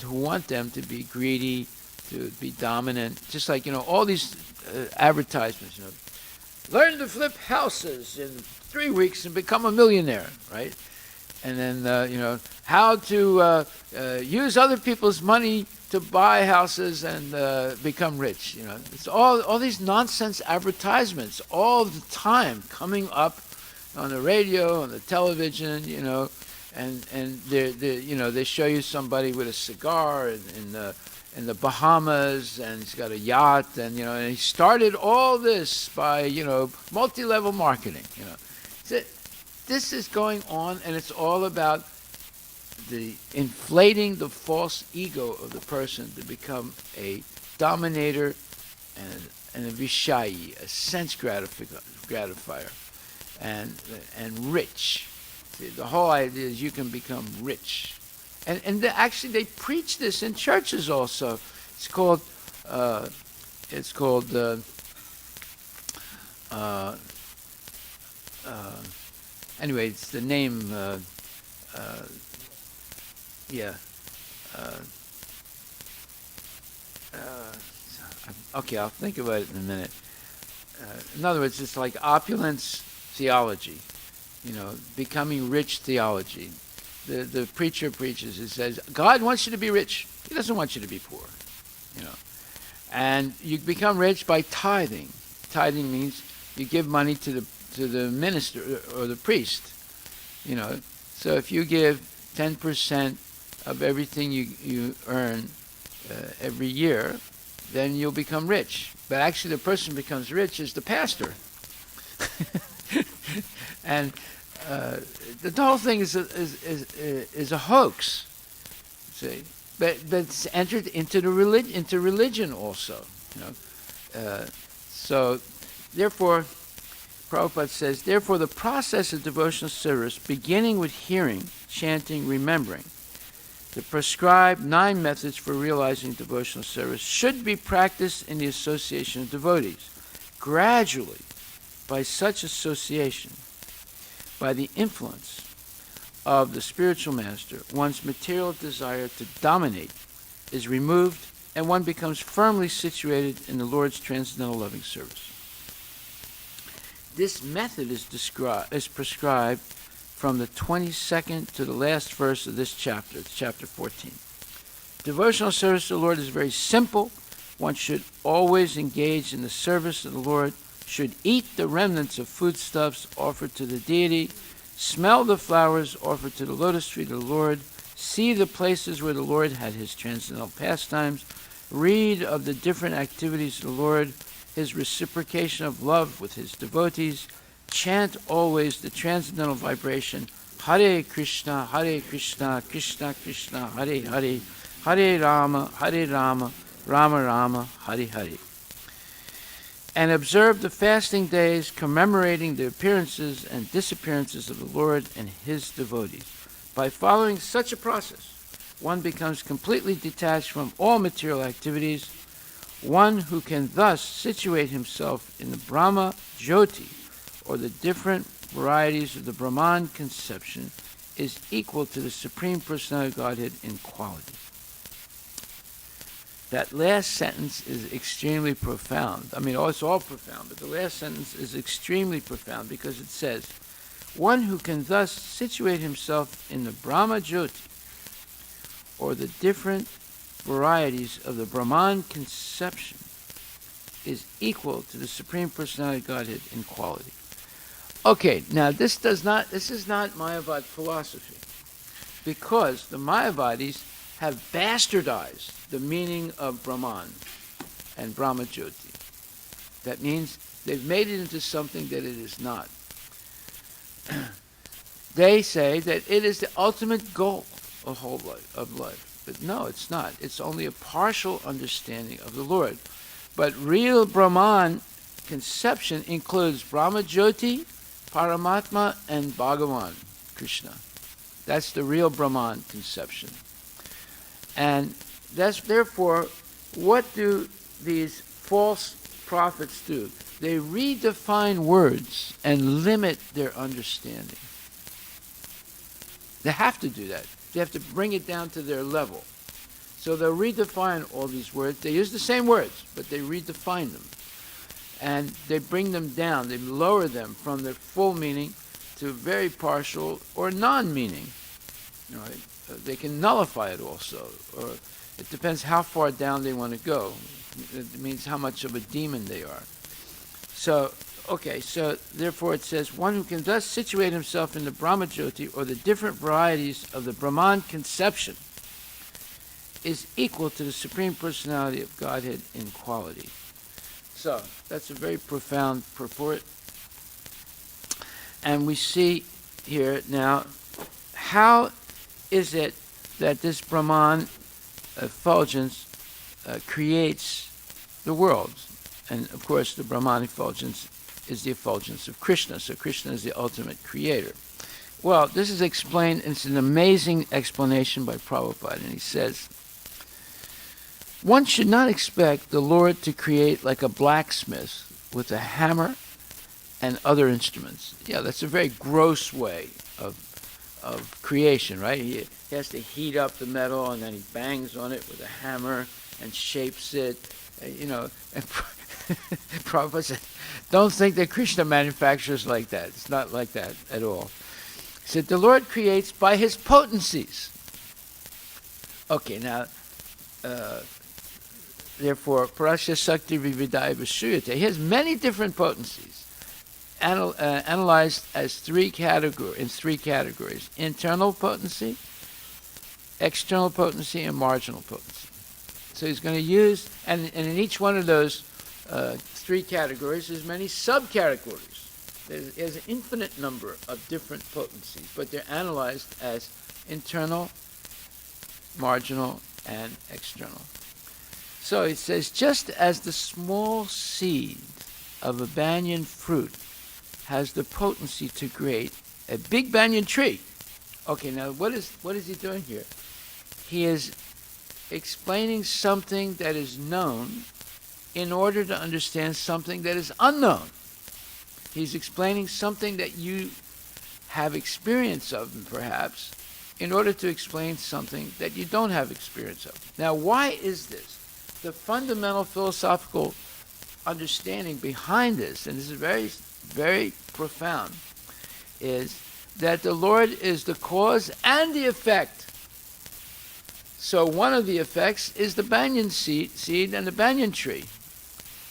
who want them to be greedy, to be dominant. Just like all these advertisements, learn to flip houses in 3 weeks and become a millionaire, right? And then how to use other people's money to buy houses and become rich. It's all these nonsense advertisements all the time coming up on the radio, on the television, they show you somebody with a cigar in the Bahamas, and he's got a yacht, and he started all this by multi-level marketing. So this is going on, and it's all about the inflating the false ego of the person to become a dominator and a vishayi, a sense gratifier, and rich. See, the whole idea is you can become rich, and actually they preach this in churches also. It's called anyway, it's the name. Okay, I'll think about it in a minute. In other words, it's like opulence theology, becoming rich theology. The preacher preaches, he says, God wants you to be rich. He doesn't want you to be poor, And you become rich by tithing. Tithing means you give money to the minister or the priest, So if you give 10% of everything you earn every year, then you'll become rich. But actually, the person who becomes rich is the pastor. And the whole thing is a hoax. See, but it's entered into religion also. So therefore, Prabhupada says, therefore, the process of devotional service, beginning with hearing, chanting, remembering, the prescribed 9 methods for realizing devotional service should be practiced in the association of devotees. Gradually, by such association, by the influence of the spiritual master, one's material desire to dominate is removed, and one becomes firmly situated in the Lord's transcendental loving service. This method is prescribed from the 22nd to the last verse of this chapter. It's chapter 14. Devotional service to the Lord is very simple. One should always engage in the service of the Lord, should eat the remnants of foodstuffs offered to the deity, smell the flowers offered to the lotus feet of the Lord, see the places where the Lord had his transcendental pastimes, read of the different activities of the Lord, his reciprocation of love with his devotees, chant always the transcendental vibration, Hare Krishna, Krishna Krishna, Hare Hare, Hare Rama, Rama Rama, Hare Hare. And observe the fasting days commemorating the appearances and disappearances of the Lord and his devotees. By following such a process, one becomes completely detached from all material activities. One who can thus situate himself in the Brahma Jyoti, or the different varieties of the Brahman conception, is equal to the Supreme Personality of Godhead in quality. That last sentence is extremely profound. I mean, it's all profound, but the last sentence is extremely profound because it says, one who can thus situate himself in the Brahma Jyoti, or the different varieties of the Brahman conception, is equal to the Supreme Personality of Godhead in quality. Okay, now this is not Mayavad philosophy, because the Mayavadis have bastardized the meaning of Brahman and Brahma Jyoti. That means they've made it into something that it is not. They say that it is the ultimate goal of life. But no, it's not. It's only a partial understanding of the Lord. But real Brahman conception includes Brahma Jyoti, Paramatma, and Bhagavan, Krishna. That's the real Brahman conception. And that's therefore, what do these false prophets do? They redefine words and limit their understanding. They have to do that. They have to bring it down to their level. So they'll redefine all these words. They use the same words, but they redefine them. And they bring them down. They lower them from their full meaning to very partial or non-meaning. Right? They can nullify it also. Or it depends how far down they want to go. It means how much of a demon they are. So Okay, so therefore it says, one who can thus situate himself in the Brahmajyoti or the different varieties of the Brahman conception is equal to the Supreme Personality of Godhead in quality. So, that's a very profound purport. And we see here now, how is it that this Brahman effulgence creates the world? And of course, the Brahman effulgence is the effulgence of Krishna. So Krishna is the ultimate creator. Well, this is explained, and it's an amazing explanation by Prabhupada. And he says, one should not expect the Lord to create like a blacksmith with a hammer and other instruments. Yeah, that's a very gross way of creation, right? He has to heat up the metal, and then he bangs on it with a hammer and shapes it, you know. And Prabhupada said, don't think that Krishna manufactures like that. It's not like that at all. He said, the Lord creates by his potencies. Okay, now, therefore, Parasya Sakti Vividaya Vasuyate. He has many different potencies, analyzed as in three categories: internal potency, external potency, and marginal potency. So he's going to use, and in each one of those three categories, there's many subcategories. There's an infinite number of different potencies, but they're analyzed as internal, marginal, and external. So it says, just as the small seed of a banyan fruit has the potency to create a big banyan tree. Okay, now what is he doing here? He is explaining something that is known in order to understand something that is unknown. He's explaining something that you have experience of, perhaps, in order to explain something that you don't have experience of. Now, why is this? The fundamental philosophical understanding behind this, and this is very, very profound, is that the Lord is the cause and the effect. So one of the effects is the banyan seed and the banyan tree,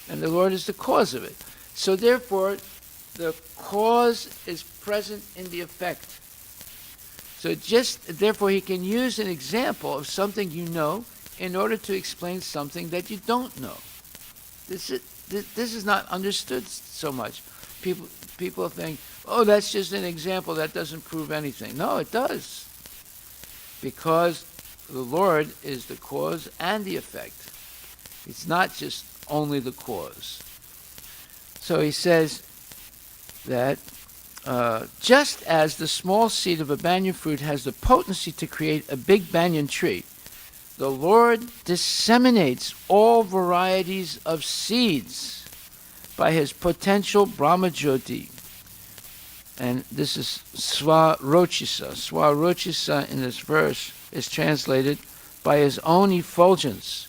and the Lord is the cause of it. So therefore, the cause is present in the effect. So therefore, he can use an example of something you know in order to explain something that you don't know. This is not understood so much. People think, oh, that's just an example, that doesn't prove anything. No, it does. Because the Lord is the cause and the effect. It's not just only the cause. So he says that just as the small seed of a banyan fruit has the potency to create a big banyan tree, the Lord disseminates all varieties of seeds by his potential Brahmajyoti. And this is Swarochisa. Swarochisa in this verse is translated by his own effulgence.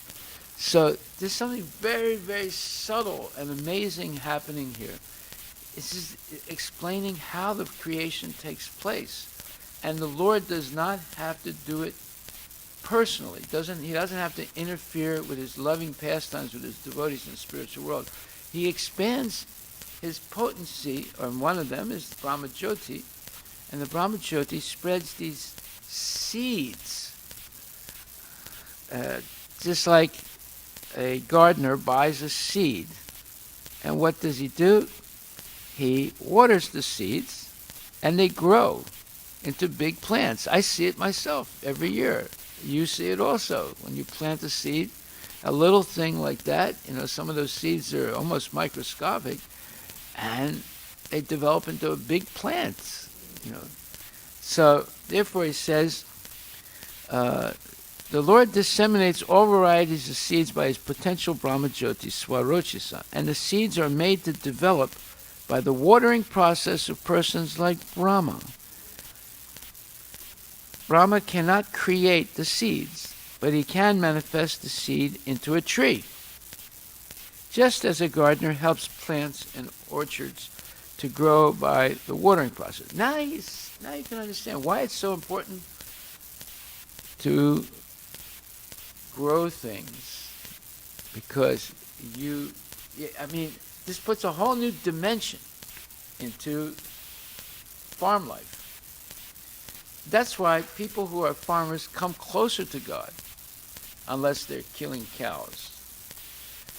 So there's something very, very subtle and amazing happening here. This is explaining how the creation takes place. And the Lord does not have to do it personally. He doesn't have to interfere with his loving pastimes with his devotees in the spiritual world. He expands his potency, or one of them is Brahmajyoti, and the Brahmajyoti spreads these seeds. Just like a gardener buys a seed. And what does he do? He waters the seeds, and they grow into big plants. I see it myself every year. You see it also. When you plant a seed, a little thing like that, some of those seeds are almost microscopic, and they develop into a big plant. So, therefore, he says, the Lord disseminates all varieties of seeds by his potential Brahmajyoti, Swarochisa, and the seeds are made to develop by the watering process of persons like Brahma. Brahma cannot create the seeds, but he can manifest the seed into a tree, just as a gardener helps plants and orchards to grow by the watering process. Now you can understand why it's so important to grow things, because this this puts a whole new dimension into farm life. That's why people who are farmers come closer to God, unless they're killing cows.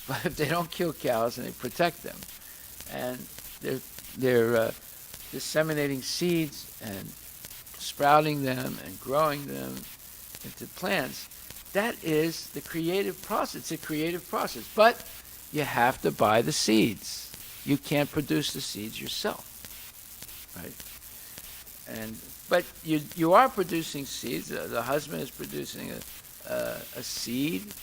But if they don't kill cows and they protect them, and they're disseminating seeds and sprouting them and growing them into plants, that is the creative process. It's a creative process. But you have to buy the seeds. You can't produce the seeds yourself, right? But you are producing seeds. The husband is producing a seed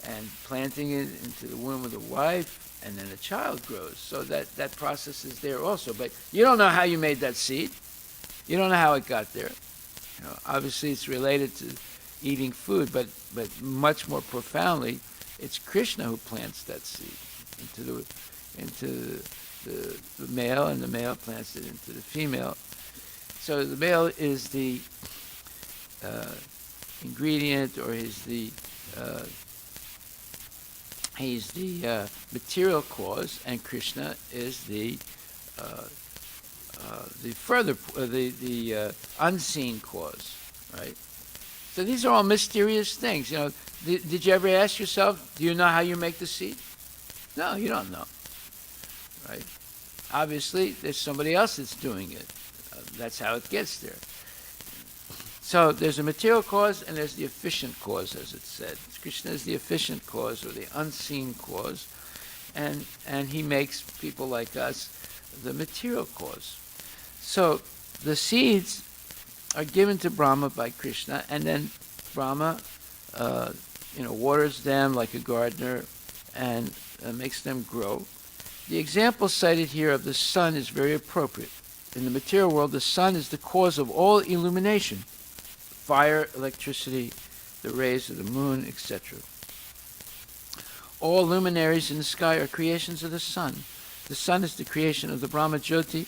and planting it into the womb of the wife, and then a child grows. So that process is there also. But you don't know how you made that seed. You don't know how it got there. Obviously, it's related to eating food, but much more profoundly, it's Krishna who plants that seed into the male, and the male plants it into the female. So the male is the ingredient, or he's the material cause, and Krishna is the unseen cause, right? So these are all mysterious things. Did you ever ask yourself, do you know how you make the seed? No, you don't know, right? Obviously, there's somebody else that's doing it. That's how it gets there. So there's a material cause and there's the efficient cause, as it said. Krishna is the efficient cause, or the unseen cause, and he makes people like us the material cause. So the seeds are given to Brahma by Krishna, and then Brahma waters them like a gardener and makes them grow. The example cited here of the sun is very appropriate. In the material world, the sun is the cause of all illumination: fire, electricity, the rays of the moon, etc. All luminaries in the sky are creations of the sun. The sun is the creation of the Brahma Jyoti,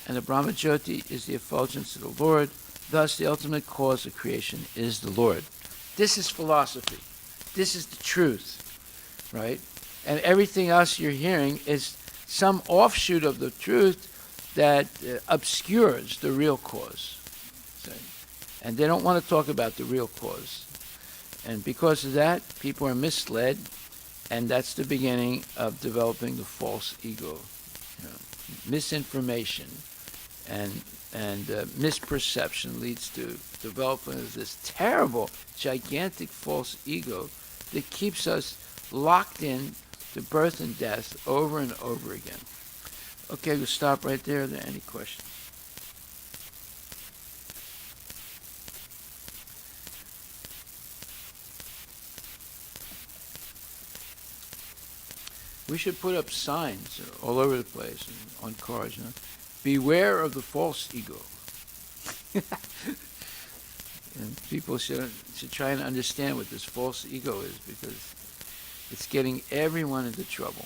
and the Brahma Jyoti is the effulgence of the Lord. Thus, the ultimate cause of creation is the Lord. This is philosophy. This is the truth, right? And everything else you're hearing is some offshoot of the truth that obscures the real cause. And they don't want to talk about the real cause. And because of that, people are misled, and that's the beginning of developing the false ego. Misinformation and misperception leads to development of this terrible, gigantic false ego that keeps us locked in to birth and death over and over again. Okay, we'll stop right there. Are there any questions? We should put up signs all over the place on cars. Beware of the false ego. And people should try and understand what this false ego is, because it's getting everyone into trouble.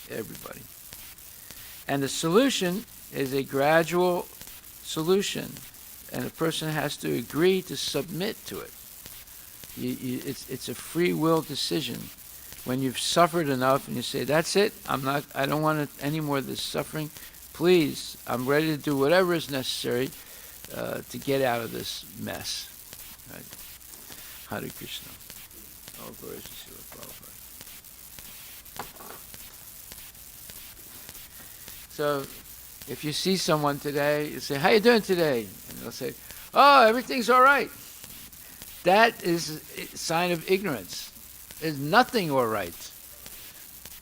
Everybody. And the solution is a gradual solution, and a person has to agree to submit to it. It's a free will decision. When you've suffered enough and you say, that's it, I don't want any more of this suffering, please, I'm ready to do whatever is necessary to get out of this mess. Right? Hare Krishna. All glories to Srila Prabhupada. So, if you see someone today, you say, how you doing today? And they'll say, oh, everything's all right. That is a sign of ignorance. There's nothing all right.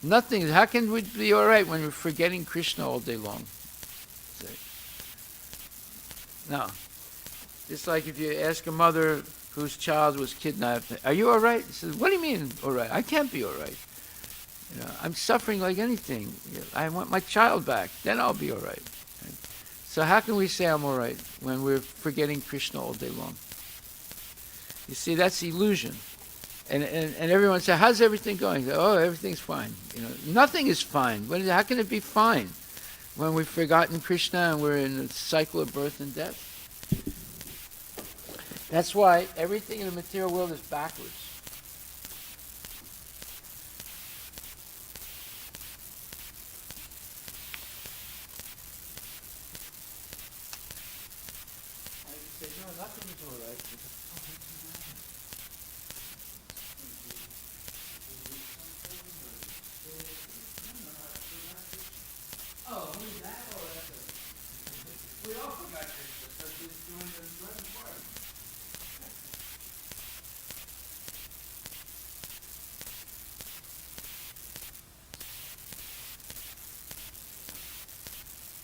Nothing. How can we be all right when we're forgetting Krishna all day long? No. It's like if you ask a mother whose child was kidnapped, are you all right? She says, what do you mean all right? I can't be all right. I'm suffering like anything. I want my child back. Then I'll be all right. So how can we say I'm all right when we're forgetting Krishna all day long? You see, that's illusion. And everyone says, how's everything going? Say, oh, everything's fine. Nothing is fine. How can it be fine when we've forgotten Krishna and we're in a cycle of birth and death? That's why everything in the material world is backwards. things all right, but the